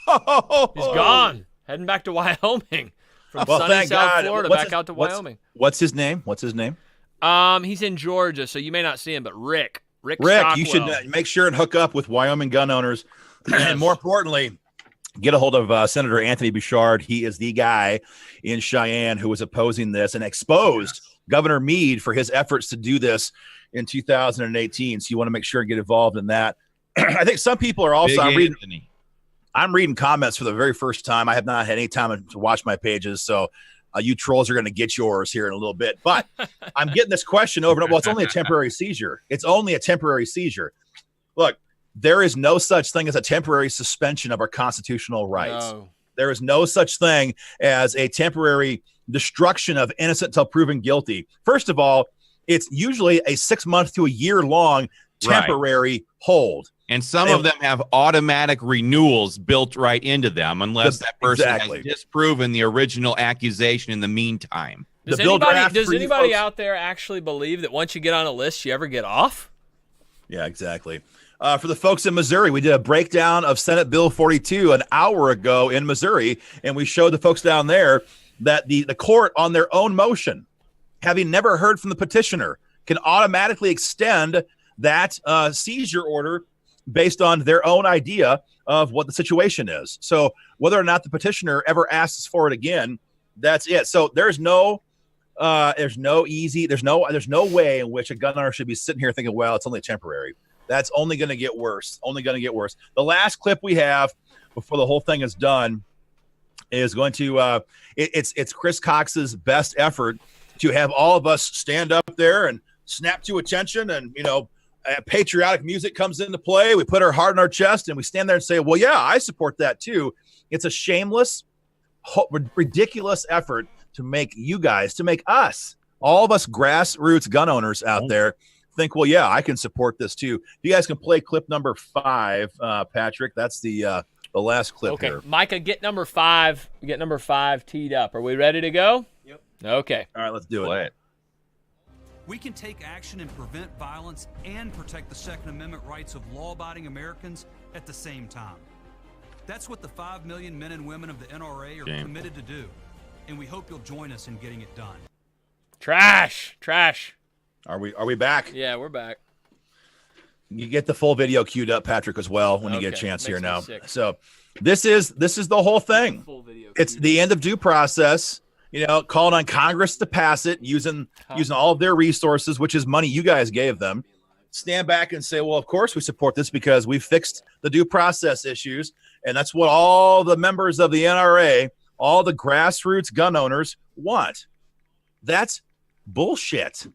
A: He's gone, heading back to Wyoming. From sunny South Florida back out to Wyoming.
B: What's his name?
A: He's in Georgia, so you may not see him, but Rick,
B: you should make sure and hook up with Wyoming gun owners. And more importantly, get a hold of Senator Anthony Bouchard. He is the guy in Cheyenne who was opposing this and exposed Governor Meade for his efforts to do this in 2018. So you want to make sure and get involved in that. I think some people are also I'm reading comments for the very first time. I have not had any time to watch my pages, so you trolls are going to get yours here in a little bit. But I'm getting this question over and over. Well, it's only a temporary seizure. It's only a temporary seizure. Look, there is no such thing as a temporary suspension of our constitutional rights. No. There is no such thing as a temporary destruction of innocent until proven guilty. First of all, it's usually a 6 month to a year long temporary hold.
D: And some of them have automatic renewals built right into them unless that person has disproven the original accusation in the meantime.
A: Does anybody out there actually believe that once you get on a list, you ever get off?
B: Yeah, exactly. For the folks in Missouri, we did a breakdown of Senate Bill 42 an hour ago in Missouri, and we showed the folks down there that the court on their own motion, having never heard from the petitioner, can automatically extend that seizure order based on their own idea of what the situation is. So whether or not the petitioner ever asks for it again, that's it. So there's no way in which a gun owner should be sitting here thinking, well, it's only temporary. That's only going to get worse. The last clip we have before the whole thing is done is going to it's Chris Cox's best effort to have all of us stand up there and snap to attention, and patriotic music comes into play. We put our heart in our chest and we stand there and say, well, yeah, I support that too. It's a shameless, ridiculous effort to make us, all of us grassroots gun owners out there think, well, yeah, I can support this too. You guys can play clip number 5, Patrick. That's the last clip here.
A: Micah, get number 5 teed up. Are we ready to go?
F: Yep.
A: Okay.
B: All right, let's do
D: it.
E: We can take action and prevent violence and protect the Second Amendment rights of law-abiding Americans at the same time. That's what the 5 million men and women of the NRA are committed to do, and we hope you'll join us in getting it done.
A: Trash.
B: Are we back?
A: Yeah, we're back.
B: You get the full video queued up, Patrick, as well when you get a chance here now. So this is the whole thing. It's the end of due process. Calling on Congress to pass it using all of their resources, which is money you guys gave them. Stand back and say, well, of course we support this because we fixed the due process issues. And that's what all the members of the NRA, all the grassroots gun owners want. That's bullshit.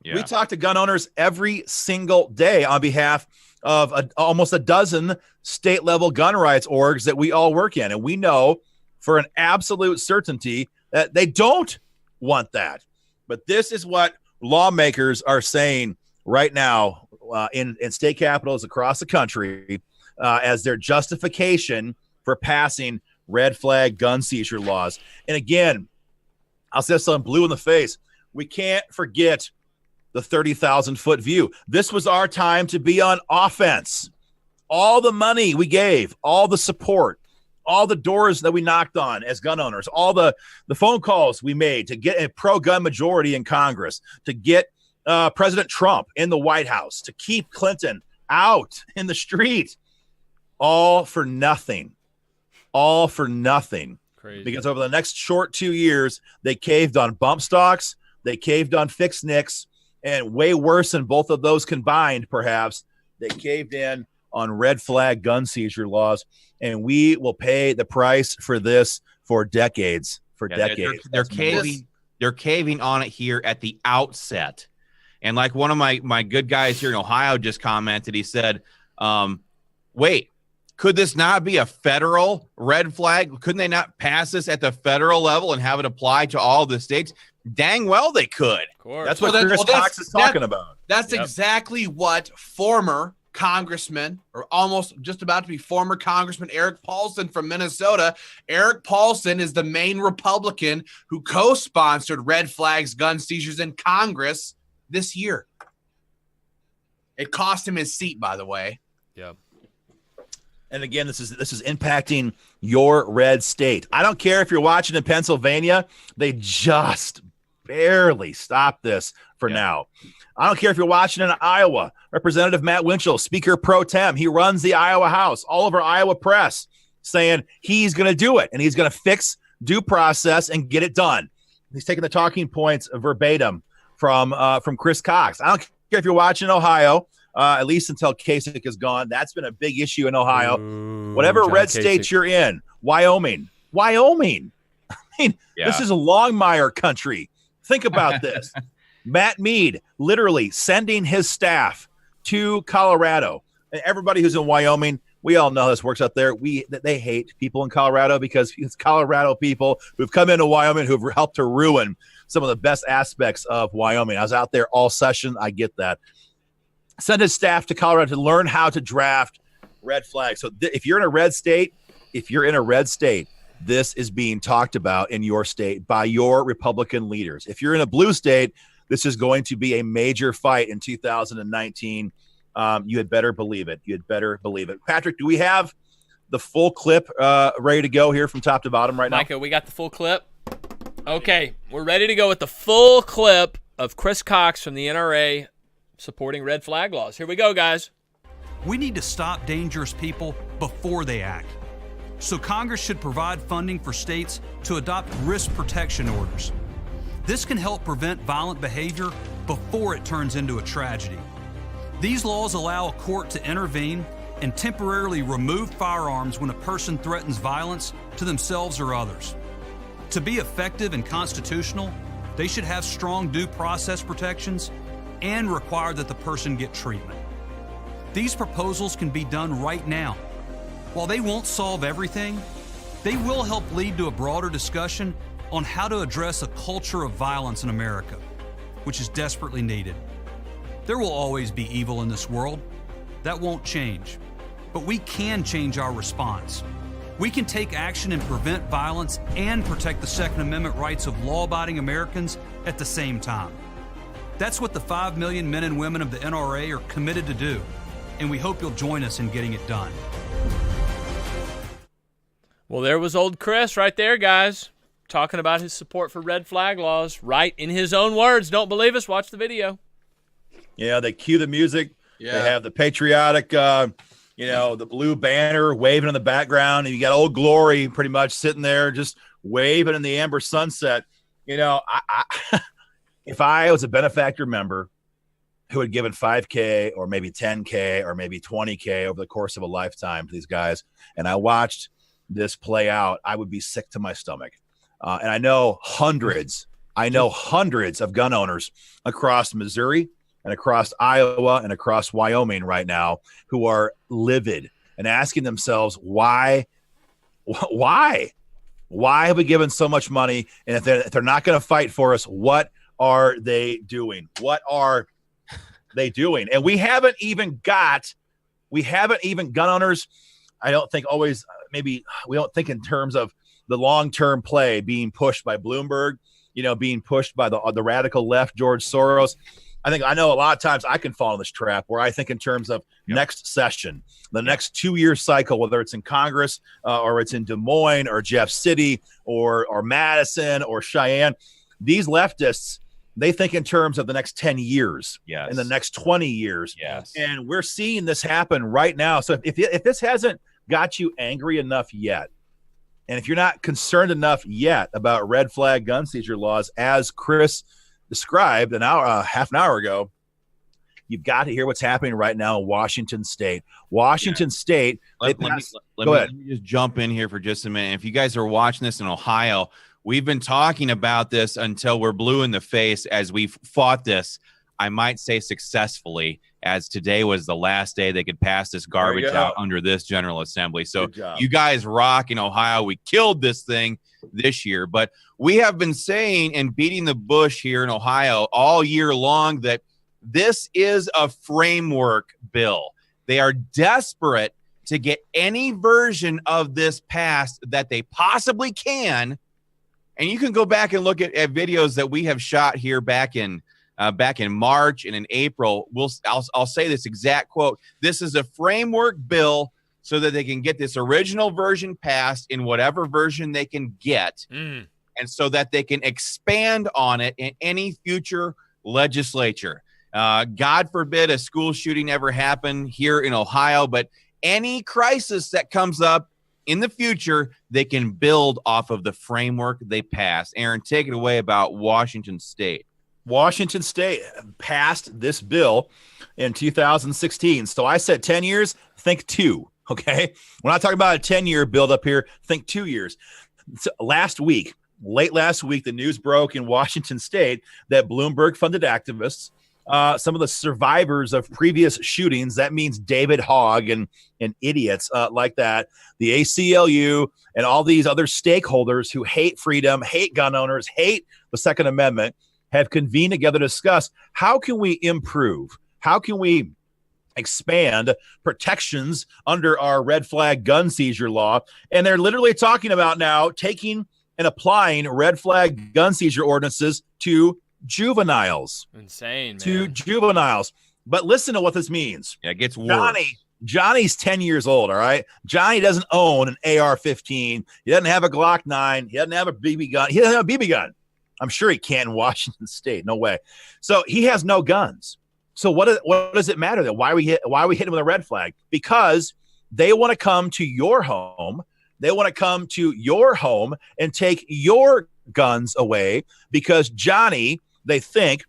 B: Yeah. We talk to gun owners every single day on behalf of almost a dozen state level gun rights orgs that we all work in. And we know for an absolute certainty that they don't want that. But this is what lawmakers are saying right now in state capitals across the country as their justification for passing red flag gun seizure laws. And again, I'll say something blue in the face. We can't forget the 30,000-foot view. This was our time to be on offense. All the money we gave, all the support, all the doors that we knocked on as gun owners, all the phone calls we made to get a pro-gun majority in Congress, to get President Trump in the White House, to keep Clinton out in the street, all for nothing. All for nothing.
A: Crazy.
B: Because over the next short 2 years, they caved on bump stocks, they caved on fixed nicks, and way worse than both of those combined, perhaps, they caved in on red flag gun seizure laws, and we will pay the price for this for decades. Decades.
D: They're caving on it here at the outset. And like one of my good guys here in Ohio just commented, he said, wait, could this not be a federal red flag? Couldn't they not pass this at the federal level and have it apply to all the states? Dang well they could.
A: Of course.
B: That's what Chris Cox is talking about.
C: That's exactly what former Congressman, or almost just about to be former Congressman Eric Paulson from Minnesota. Eric Paulson is the main Republican who co-sponsored red flags gun seizures in Congress this year. It cost him his seat, by the way.
A: Yeah.
B: And again, this is impacting your red state. I don't care if you're watching in Pennsylvania. They just barely stopped this for now. I don't care if you're watching in Iowa. Representative Matt Winchell, Speaker Pro Tem, he runs the Iowa House. All over Iowa press saying he's going to do it, and he's going to fix due process and get it done. He's taking the talking points verbatim from Chris Cox. I don't care if you're watching in Ohio, at least until Kasich is gone. That's been a big issue in Ohio. Whatever
A: John
B: red
A: Kasich.
B: state you're in, Wyoming. I mean, This is a Longmire country. Think about this. Matt Mead literally sending his staff to Colorado. And everybody who's in Wyoming, we all know how this works out there. They hate people in Colorado because it's Colorado people who've come into Wyoming who've helped to ruin some of the best aspects of Wyoming. I was out there all session. I get that. Send his staff to Colorado to learn how to draft red flags. So if you're in a red state, this is being talked about in your state by your Republican leaders. If you're in a blue state, this is going to be a major fight in 2019. You had better believe it. Patrick, do we have the full clip ready to go here from top to bottom right now?
A: Micah, we got the full clip? Okay, we're ready to go with the full clip of Chris Cox from the NRA supporting red flag laws. Here we go, guys.
E: We need to stop dangerous people before they act. So Congress should provide funding for states to adopt risk protection orders. This can help prevent violent behavior before it turns into a tragedy. These laws allow a court to intervene and temporarily remove firearms when a person threatens violence to themselves or others. To be effective and constitutional, they should have strong due process protections and require that the person get treatment. These proposals can be done right now. While they won't solve everything, they will help lead to a broader discussion on how to address a culture of violence in America, which is desperately needed. There will always be evil in this world. That won't change. But we can change our response. We can take action and prevent violence and protect the Second Amendment rights of law-abiding Americans at the same time. That's what the 5 million men and women of the NRA are committed to do, and we hope you'll join us in getting it done.
A: Well, there was old Chris right there, guys, talking about his support for red flag laws, right in his own words. Don't believe us? Watch the video.
B: Yeah, they cue the music.
C: Yeah.
B: They have the patriotic, the blue banner waving in the background, and you got Old Glory pretty much sitting there just waving in the amber sunset. If I was a benefactor member who had given $5K or maybe $10K or maybe $20K over the course of a lifetime to these guys, and I watched this play out, I would be sick to my stomach. And I know hundreds of gun owners across Missouri and across Iowa and across Wyoming right now who are livid and asking themselves, why? Why have we given so much money? And if they're not going to fight for us, what are they doing? What are they doing? And we haven't even gun owners. I don't think always, maybe we don't think in terms of the long-term play being pushed by Bloomberg, being pushed by the radical left, George Soros. I know a lot of times I can fall in this trap where I think in terms of next session, the next 2-year cycle, whether it's in Congress or it's in Des Moines or Jeff City or Madison or Cheyenne. These leftists, they think in terms of the next 10 years and the next 20 years.
D: Yes.
B: And we're seeing this happen right now. So if this hasn't got you angry enough yet, and if you're not concerned enough yet about red flag gun seizure laws, as Chris described half an hour ago, you've got to hear what's happening right now in Washington State. State.
D: Let me just jump in here for just a minute. If you guys are watching this in Ohio, we've been talking about this until we're blue in the face as we've fought this, I might say successfully, as today was the last day they could pass this garbage out under this General Assembly. So you guys rock in Ohio. We killed this thing this year, but we have been saying and beating the bush here in Ohio all year long that this is a framework bill. They are desperate to get any version of this passed that they possibly can. And you can go back and look at videos that we have shot here back in March and in April. I'll say this exact quote. This is a framework bill so that they can get this original version passed in whatever version they can get, and so that they can expand on it in any future legislature. God forbid a school shooting ever happen here in Ohio, but any crisis that comes up in the future, they can build off of the framework they passed. Aaron, take it away about Washington State.
B: Washington State passed this bill in 2016. So I said 10 years, think 2, okay? We're not talking about a 10-year build up here, think 2 years. So late last week, the news broke in Washington State that Bloomberg-funded activists, some of the survivors of previous shootings, that means David Hogg and idiots like that, the ACLU and all these other stakeholders who hate freedom, hate gun owners, hate the Second Amendment, have convened together to discuss how can we improve, how can we expand protections under our red flag gun seizure law. And they're literally talking about now taking and applying red flag gun seizure ordinances to juveniles.
A: Insane, man.
B: To juveniles. But listen to what this means.
D: Yeah, it gets worse.
B: Johnny's 10 years old, all right? Johnny doesn't own an AR-15. He doesn't have a Glock 9. He doesn't have a BB gun. He doesn't have a BB gun. I'm sure he can't in Washington State. No way. So he has no guns. So what does it matter then? Why we hit him with a red flag? Because they want to come to your home. They want to come to your home and take your guns away because Johnny, they think,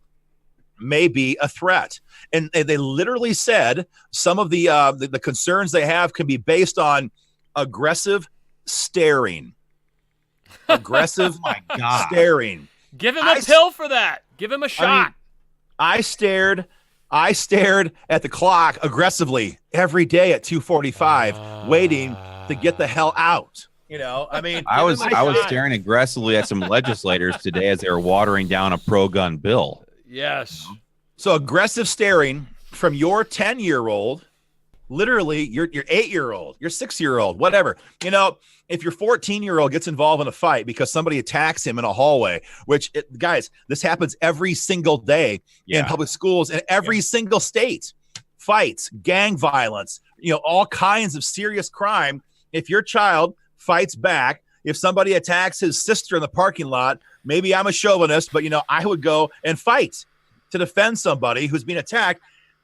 B: may be a threat. And they literally said some of the concerns they have can be based on aggressive staring. Aggressive staring.
A: Give him a pill for that. Give him a shot.
B: I stared at the clock aggressively every day at 2:45, waiting to get the hell out.
D: I was staring aggressively at some legislators today as they were watering down a pro-gun bill.
A: Yes.
B: So aggressive staring from your 10-year-old, literally your 8-year-old, your 6-year-old, whatever. If your 14-year-old gets involved in a fight because somebody attacks him in a hallway, guys, this happens every single day in public schools in every single state. Fights, gang violence, all kinds of serious crime. If your child fights back, if somebody attacks his sister in the parking lot, maybe I'm a chauvinist, but I would go and fight to defend somebody who's being attacked.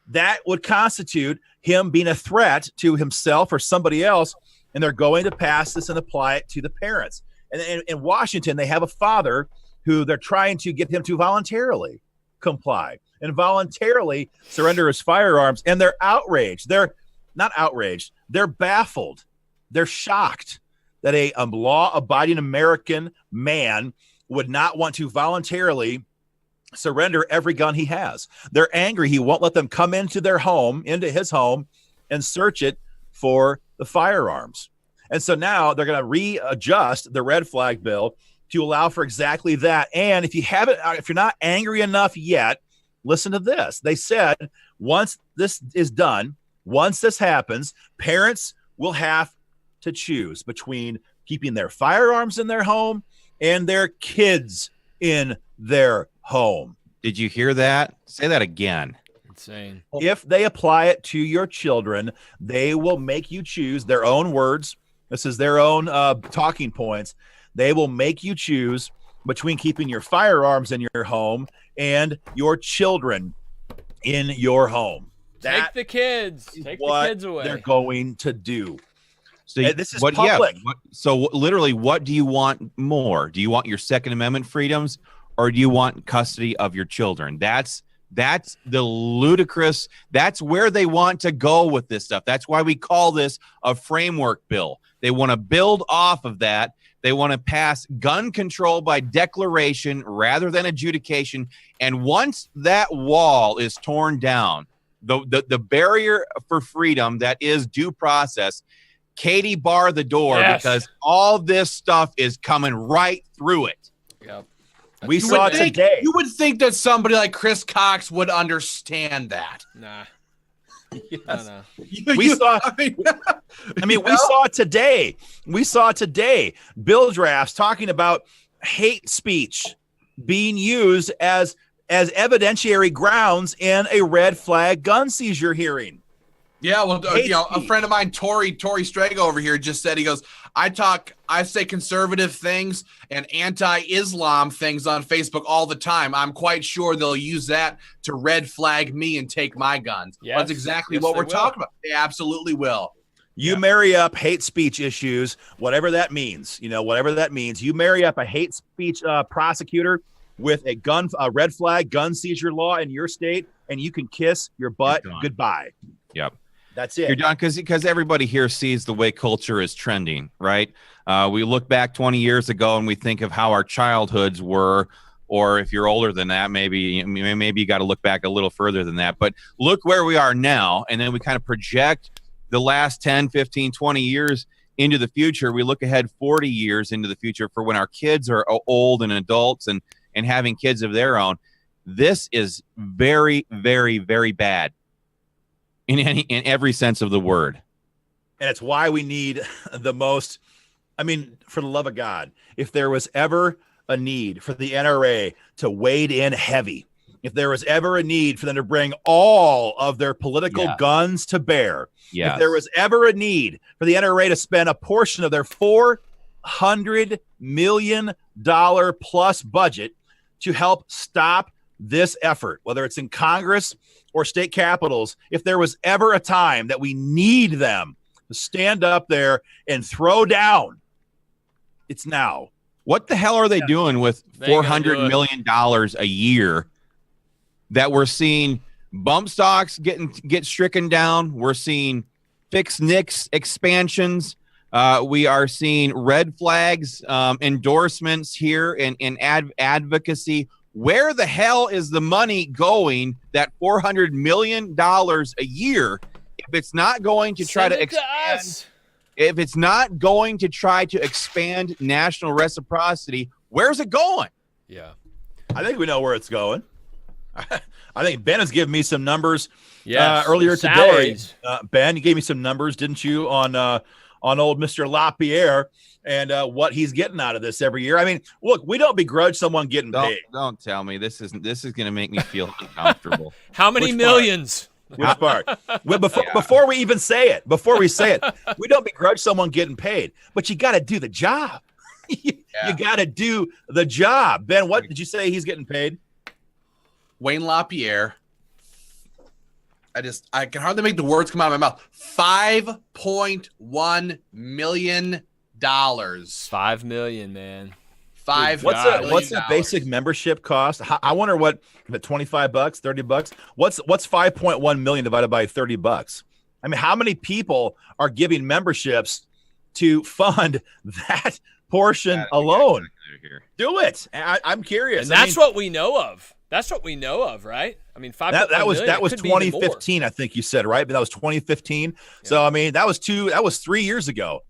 B: That would constitute him being a threat to himself or somebody else. And they're going to pass this and apply it to the parents. And in Washington, they have a father who they're trying to get him to voluntarily comply and voluntarily surrender his firearms. And they're outraged. They're not outraged. They're baffled. They're shocked that a law-abiding American man would not want to voluntarily surrender every gun he has. They're angry. He won't let them come into his home, and search it for the firearms. And so now they're going to readjust the red flag bill to allow for exactly that. And if you're not angry enough yet, listen to this. They said once this is done, once this happens, parents will have to choose between keeping their firearms in their home and their kids in their home.
D: Did you hear that? Say that again.
A: Insane.
B: If they apply it to your children, they will make you choose their own words. This is their own talking points. They will make you choose between keeping your firearms in your home and your children in your home.
A: Take the kids. Take the kids away.
B: They're going to do.
D: So
B: this is public.
D: So literally, what do you want more? Do you want your Second Amendment freedoms, or do you want custody of your children? That's the ludicrous. That's where they want to go with this stuff. That's why we call this a framework bill. They want to build off of that. They want to pass gun control by declaration rather than adjudication. And once that wall is torn down, the barrier for freedom that is due process, Katie, bar the door, because all this stuff is coming right through it.
A: Yep.
B: We saw it today.
C: You would think that somebody like Chris Cox would understand that.
A: Nah.
C: Yes.
A: No.
B: We saw it today. We saw it today. Bill drafts talking about hate speech being used as evidentiary grounds in a red flag gun seizure hearing.
C: Yeah, well, a friend of mine, Tori Strago over here, just said, he goes, I say conservative things and anti-Islam things on Facebook all the time. I'm quite sure they'll use that to red flag me and take my guns.
A: Yes.
C: That's exactly what we're talking about. They absolutely will.
B: You marry up hate speech issues, whatever that means. You marry up a hate speech prosecutor with a red flag gun seizure law in your state, and you can kiss your butt goodbye.
D: Yep.
B: That's it.
D: You're done, because everybody here sees the way culture is trending, right? We look back 20 years ago and we think of how our childhoods were, or if you're older than that, maybe you got to look back a little further than that. But look where we are now, and then we kind of project the last 10, 15, 20 years into the future. We look ahead 40 years into the future for when our kids are old and adults and having kids of their own. This is very, very, very bad. In every sense of the word.
B: And it's why we need the most, for the love of God, if there was ever a need for the NRA to wade in heavy, if there was ever a need for them to bring all of their political guns to bear, if there was ever a need for the NRA to spend a portion of their $400 million plus budget to help stop this effort, whether it's in Congress or state capitals, if there was ever a time that we need them to stand up there and throw down, it's now.
D: What the hell are they doing with $400 million a year that we're seeing bump stocks get stricken down? We're seeing fixed NICS expansions. We are seeing red flags, endorsements here and advocacy. Where the hell is the money going, that $400 million a year, if it's not going to try to expand? If it's not going to try to expand national reciprocity, where's it going?
A: Yeah.
B: I think we know where it's going. I think Ben has given me some numbers earlier today. Ben, you gave me some numbers, didn't you, on old Mr. LaPierre and what he's getting out of this every year. Look, we don't begrudge someone getting paid.
D: Don't tell me this is going to make me feel uncomfortable.
A: How many millions?
B: Which part? Before we even say it, we don't begrudge someone getting paid, but you got to do the job. You got to do the job. Ben, what did you say he's getting paid?
C: Wayne LaPierre. I can hardly make the words come out of my mouth. $5.1 million.
A: $5 million, man.
B: What's the basic membership cost? I wonder what, $25, $30. What's $5.1 million divided by $30? How many people are giving memberships to fund that portion alone? Do it. I'm curious.
A: And that's what we know of. That's what we know of, right? 5.1 million,
B: that was 2015, I think you said, right? But that was 2015. Yeah. So that was 3 years ago.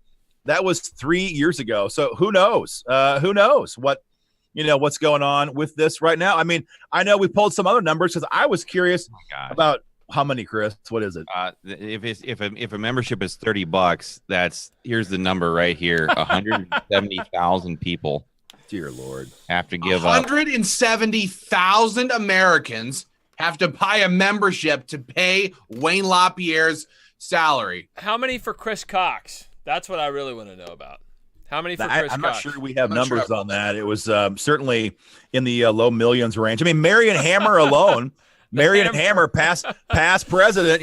B: That was 3 years ago. So who knows? Who knows what's going on with this right now? I mean, I know we pulled some other numbers because I was curious about how many, Chris. What is it?
D: If a membership is $30, here's the number right here: 170,000 people.
B: Dear Lord,
D: have to give
C: 170,000 Americans have to buy a membership to pay Wayne LaPierre's salary.
A: How many for Chris Cox? That's what I really want to know about. How many for Chris
B: I'm
A: Cox?
B: not sure we have numbers on that. It was certainly in the low millions range. I mean, Marion Hammer alone, Marion Hammer, past president,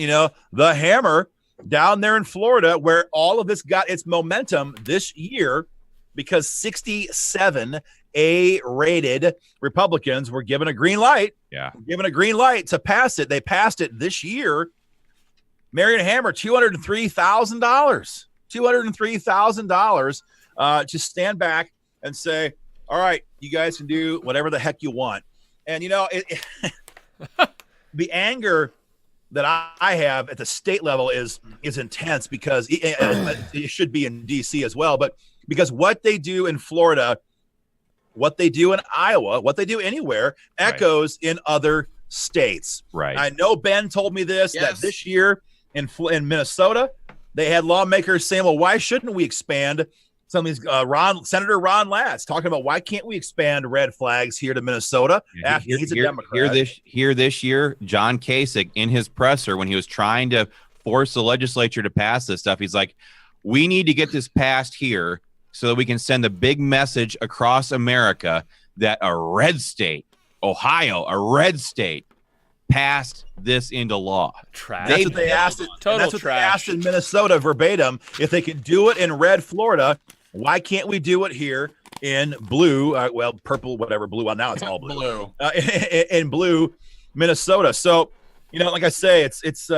B: the Hammer down there in Florida, where all of this got its momentum this year because 67 A-rated Republicans were given a green light.
D: Yeah.
B: Given a green light to pass it. They passed it this year. Marion Hammer, $203,000. $203,000 to stand back and say, all right, you guys can do whatever the heck you want. And, the anger that I have at the state level is intense because it should be in D.C. as well. But because what they do in Florida, what they do in Iowa, what they do anywhere echoes in other states.
D: Right.
B: I know Ben told me this, that this year in Minnesota, they had lawmakers saying, well, why shouldn't we expand some of these Senator Ron Latz talking about why can't we expand red flags here to Minnesota after he's a Democrat.
D: Here this year, John Kasich in his presser when he was trying to force the legislature to pass this stuff, he's like, we need to get this passed here so that we can send a big message across America that a red state, Ohio, a red state, passed this into law.
B: That's what they asked. They asked in Minnesota verbatim. If they can do it in red Florida, why can't we do it here in blue? Purple, whatever, blue. Well, now it's all blue. In blue, Minnesota. So, like I say, it's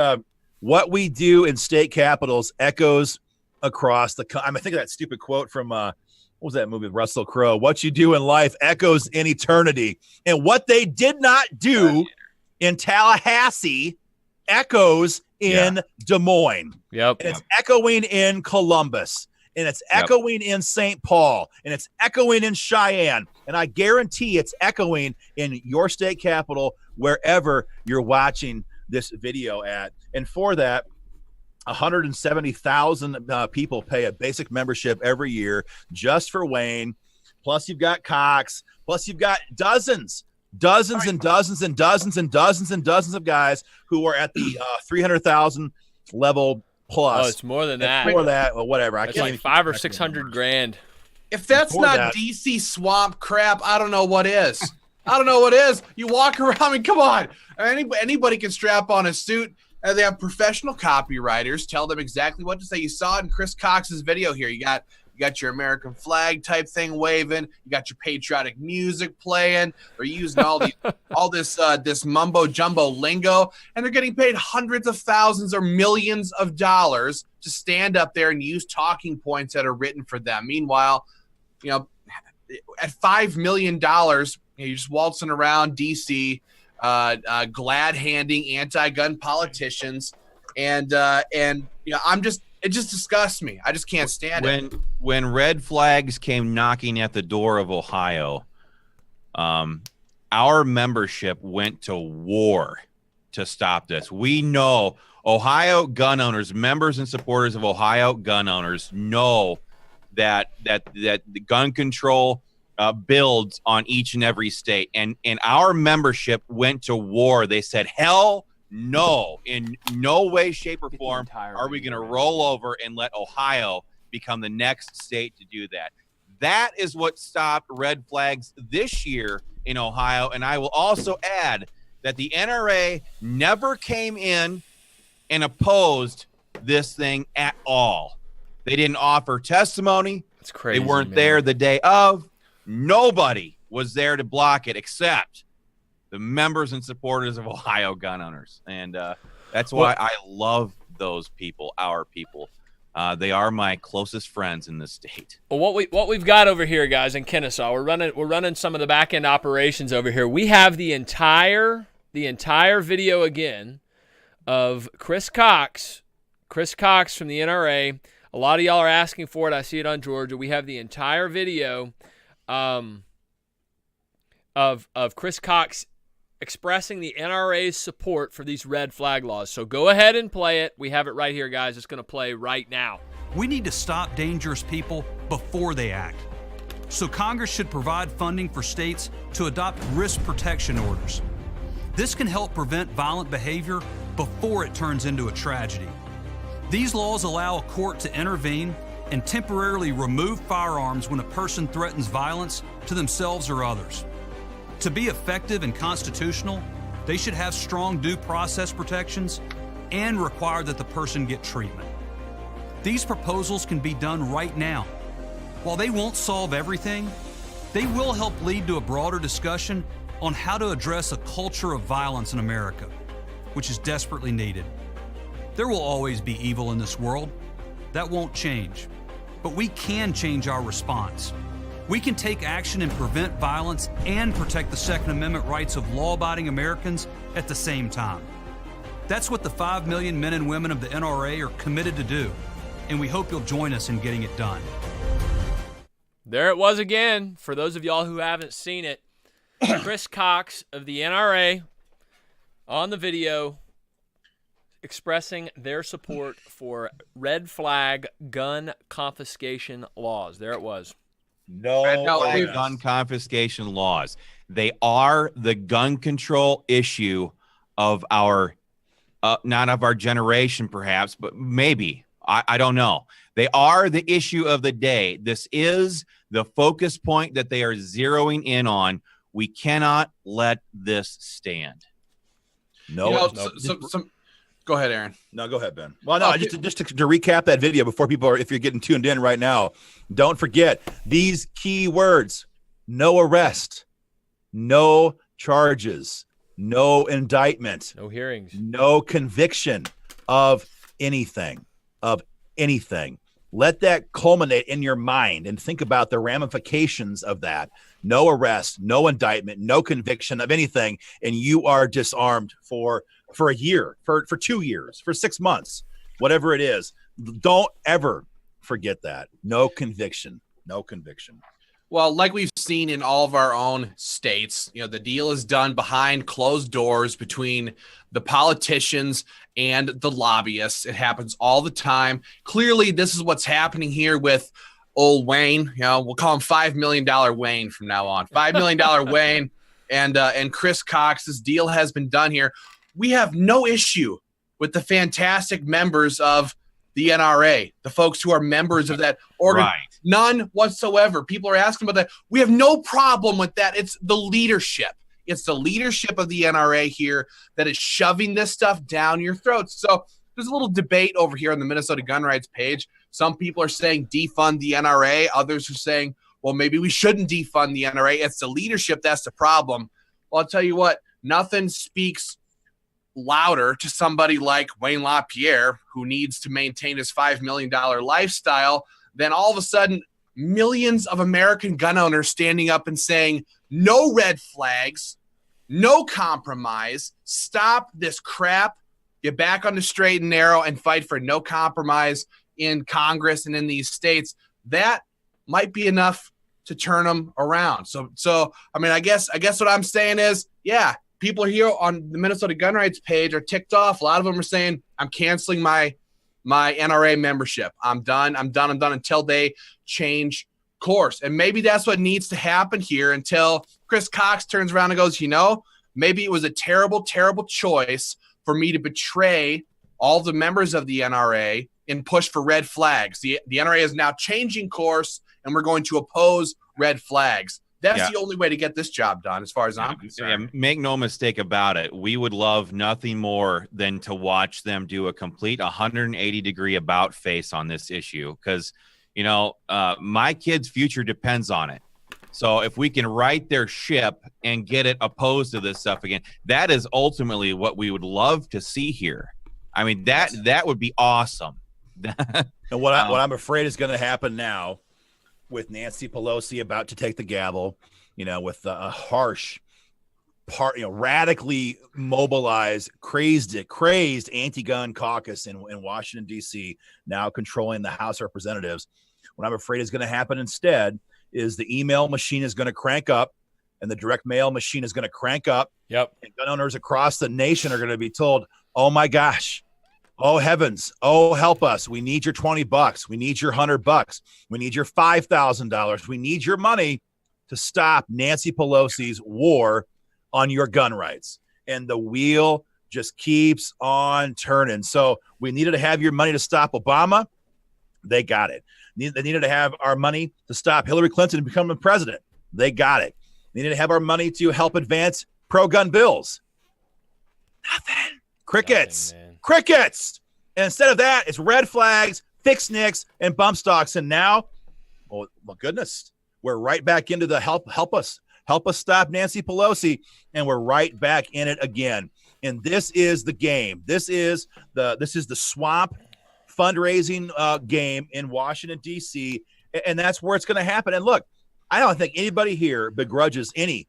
B: what we do in state capitals echoes across the. I think of that stupid quote from what was that movie with Russell Crowe? What you do in life echoes in eternity, and what they did not do in Tallahassee echoes in Des Moines.
A: Yep.
B: And it's echoing in Columbus. And it's echoing in St. Paul. And it's echoing in Cheyenne. And I guarantee it's echoing in your state capital, wherever you're watching this video at. And for that, 170,000 people pay a basic membership every year just for Wayne. Plus you've got Cox. Plus you've got dozens and dozens and dozens and dozens and dozens of guys who are at the 300,000 level plus.
A: Oh, it's more than that.
B: More that, or whatever.
A: It's like 500 or 600 grand.
C: If that's not DC swamp crap, I don't know what is. I don't know what is. You walk around. I mean, come on. Anybody can strap on a suit. They have professional copywriters tell them exactly what to say. You saw it in Chris Cox's video here. You got your American flag type thing waving. You got your patriotic music playing. They're using all this mumbo jumbo lingo, and they're getting paid hundreds of thousands or millions of dollars to stand up there and use talking points that are written for them. Meanwhile, at $5 million, you're just waltzing around DC, glad handing anti-gun politicians, and it just disgusts me. I just can't stand it.
D: When red flags came knocking at the door of Ohio, our membership went to war to stop this. We know Ohio gun owners, members and supporters of Ohio gun owners know that the gun control builds on each and every state. And our membership went to war. They said, hell no, in no way, shape, or form are we going to roll over and let Ohio become the next state to do that. That is what stopped red flags this year in Ohio. And I will also add that the NRA never came in and opposed this thing at all. They didn't offer testimony.
A: That's crazy.
D: They weren't there the day of. Nobody was there to block it except the members and supporters of Ohio gun owners. And that's why I love those people, our people. They are my closest friends in this state.
A: Well, what we've got over here, guys, in Kennesaw, we're running some of the back end operations over here. We have the entire video again of Chris Cox from the NRA A lot of y'all are asking for it. I see it on Georgia. We have the entire video of Chris Cox expressing the NRA's support for these red flag laws. So go ahead and play it. We have it right here, guys. It's going to play right now.
E: We need to stop dangerous people before they act. So Congress should provide funding for states to adopt risk protection orders. This can help prevent violent behavior before it turns into a tragedy. These laws allow a court to intervene and temporarily remove firearms when a person threatens violence to themselves or others. To be effective and constitutional, they should have strong due process protections and require that the person get treatment. These proposals can be done right now. While they won't solve everything, they will help lead to a broader discussion on how to address a culture of violence in America, which is desperately needed. There will always be evil in this world. That won't change. But we can change our response. We can take action and prevent violence and protect the Second Amendment rights of law-abiding Americans at the same time. That's what the 5 million men and women of the NRA are committed to do, and we hope you'll join us in getting it done.
A: There it was again. For those of y'all who haven't seen it, Chris Cox of the NRA on the video expressing their support for red flag gun confiscation laws. There it was.
B: No
D: Gun confiscation laws. They are the gun control issue of our, not of our generation perhaps, but maybe. I don't know. They are the issue of the day. This is the focus point that they are zeroing in on. We cannot let this stand.
B: No.
C: Go ahead, Aaron.
B: No, go ahead, Ben. Well, no, just to recap that video before people are, if you're getting tuned in right now, don't forget these key words: no arrest, no charges, no indictment,
A: no hearings,
B: no conviction of anything. Let that culminate in your mind and think about the ramifications of that. No arrest, no indictment, no conviction of anything, and you are disarmed for a year, for 2 years, for 6 months, whatever it is. Don't ever forget that. No conviction.
C: Well, like we've seen in all of our own states, the deal is done behind closed doors between the politicians and the lobbyists. It happens all the time. Clearly, this is what's happening here with old Wayne. We'll call him $5 million Wayne from now on. $5 million Wayne and Chris Cox. This deal has been done here. We have no issue with the fantastic members of the NRA, the folks who are members of that organ.
D: Right.
C: None whatsoever. People are asking about that. We have no problem with that. It's the leadership. It's the leadership of the NRA here that is shoving this stuff down your throats. So there's a little debate over here on the Minnesota Gun Rights page. Some people are saying defund the NRA. Others are saying, well, maybe we shouldn't defund the NRA. It's the leadership that's the problem. Well, I'll tell you what, nothing speaks louder to somebody like Wayne LaPierre, who needs to maintain his $5 million lifestyle, than all of a sudden millions of American gun owners standing up and saying, no red flags, no compromise, stop this crap, get back on the straight and narrow and fight for no compromise in Congress and in these states. That might be enough to turn them around. So I mean, I guess what I'm saying is, yeah, people here on the Minnesota Gun Rights page are ticked off. A lot of them are saying, I'm canceling my NRA membership. I'm done until they change course. And maybe that's what needs to happen here until Chris Cox turns around and goes, maybe it was a terrible, terrible choice for me to betray all the members of the NRA and push for red flags. The NRA is now changing course, and we're going to oppose red flags. That's the only way to get this job done, as far as I'm concerned.
D: Yeah, make no mistake about it. We would love nothing more than to watch them do a complete 180-degree about face on this issue, because, my kid's future depends on it. So if we can right their ship and get it opposed to this stuff again, that is ultimately what we would love to see here. I mean, that would be awesome.
B: And what I'm afraid is going to happen now, with Nancy Pelosi about to take the gavel, with a harsh radically mobilized, crazed anti-gun caucus in Washington, D.C., now controlling the House of Representatives. What I'm afraid is going to happen instead is the email machine is going to crank up and the direct mail machine is going to crank up.
A: Yep.
B: And gun owners across the nation are going to be told, oh my gosh, oh heavens, oh help us. We need your $20. We need your $100. We need your $5,000. We need your money to stop Nancy Pelosi's war on your gun rights. And the wheel just keeps on turning. So we needed to have your money to stop Obama. They got it. They needed to have our money to stop Hillary Clinton becoming president. They got it. They needed to have our money to help advance pro-gun bills. Nothing. Crickets.
A: Nothing,
B: Crickets. And instead of that, it's red flags, fixed nicks, and bump stocks. And now, oh my goodness, we're right back into the help us stop Nancy Pelosi, and we're right back in it again. And this is the game. This is the swamp fundraising game in Washington, D.C., and that's where it's going to happen. And look, I don't think anybody here begrudges any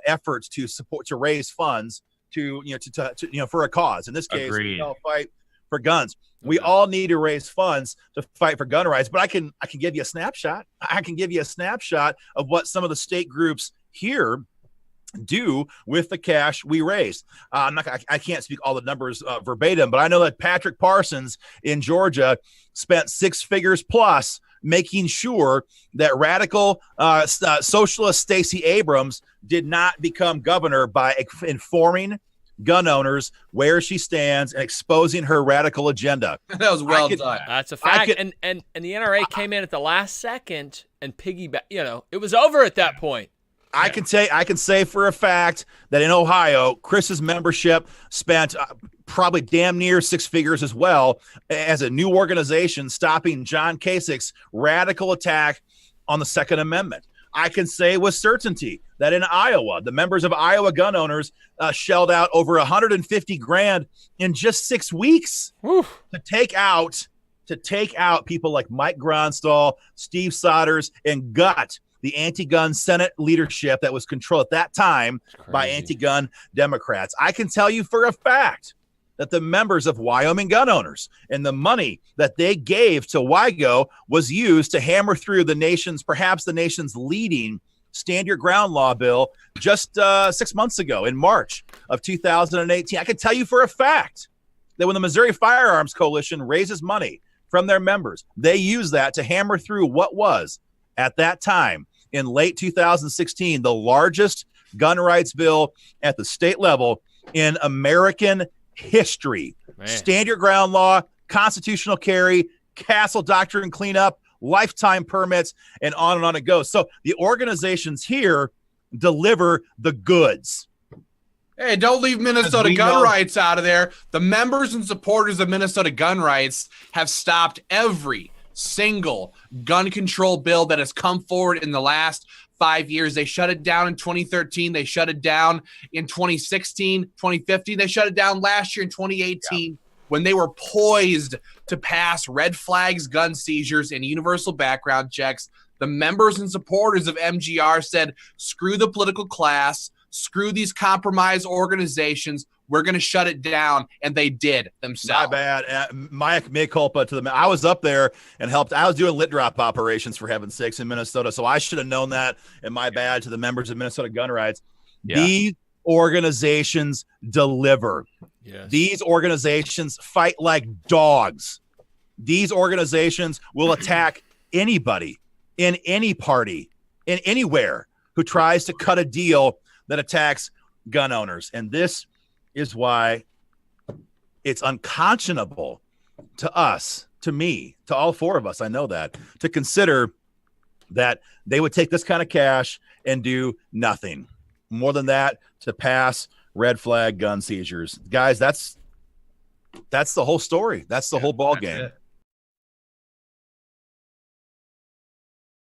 B: efforts to raise funds to for a cause. In this case, fight for guns. We all need to raise funds to fight for gun rights. But I can give you a snapshot. I can give you a snapshot of what some of the state groups here do with the cash we raised. I can't speak all the numbers verbatim, but I know that Patrick Parsons in Georgia spent 6 figures plus making sure that radical socialist Stacey Abrams did not become governor by informing gun owners where she stands and exposing her radical agenda.
C: That was well done.
A: That's a fact. And the NRA came in at the last second and piggyback. It was over at that point.
B: I can say for a fact that in Ohio, Chris's membership spent probably damn near 6 figures as well as a new organization stopping John Kasich's radical attack on the Second Amendment. I can say with certainty that in Iowa, the members of Iowa gun owners shelled out over $150,000 in just 6 weeks to take out people like Mike Gronstall, Steve Sodders, and gut the anti-gun Senate leadership that was controlled at that time by anti-gun Democrats. I can tell you for a fact that the members of Wyoming gun owners and the money that they gave to WIGO was used to hammer through perhaps the nation's leading Stand Your Ground law bill just 6 months ago in March of 2018. I can tell you for a fact that when the Missouri Firearms Coalition raises money from their members, they use that to hammer through what was, at that time, in late 2016, the largest gun rights bill at the state level in American history.
A: Man.
B: Stand Your Ground law, constitutional carry, castle doctrine cleanup, lifetime permits, and on it goes. So the organizations here deliver the goods.
C: Hey, don't leave Minnesota gun rights out of there. The members and supporters of Minnesota gun rights have stopped every single gun control bill that has come forward in the last 5 years. They shut it down in 2013. They shut it down in 2016, 2015. They shut it down last year in 2018 when they were poised to pass red flags, gun seizures, and universal background checks. The members and supporters of MGR said, screw the political class, screw these compromise organizations. We're going to shut it down, and they did themselves.
B: My bad. My mea culpa to them. I was up there and helped. I was doing lit drop operations, for heaven's sakes, in Minnesota, so I should have known that, and my bad to the members of Minnesota Gun Rights. Yeah. These organizations deliver. Yes. These organizations fight like dogs. These organizations will attack anybody in any party, in anywhere, who tries to cut a deal that attacks gun owners. And this is why it's unconscionable to us, to me, to all 4 of us, I know that, to consider that they would take this kind of cash and do nothing more than that to pass red flag gun seizures. Guys, that's the whole story. That's the whole ball game.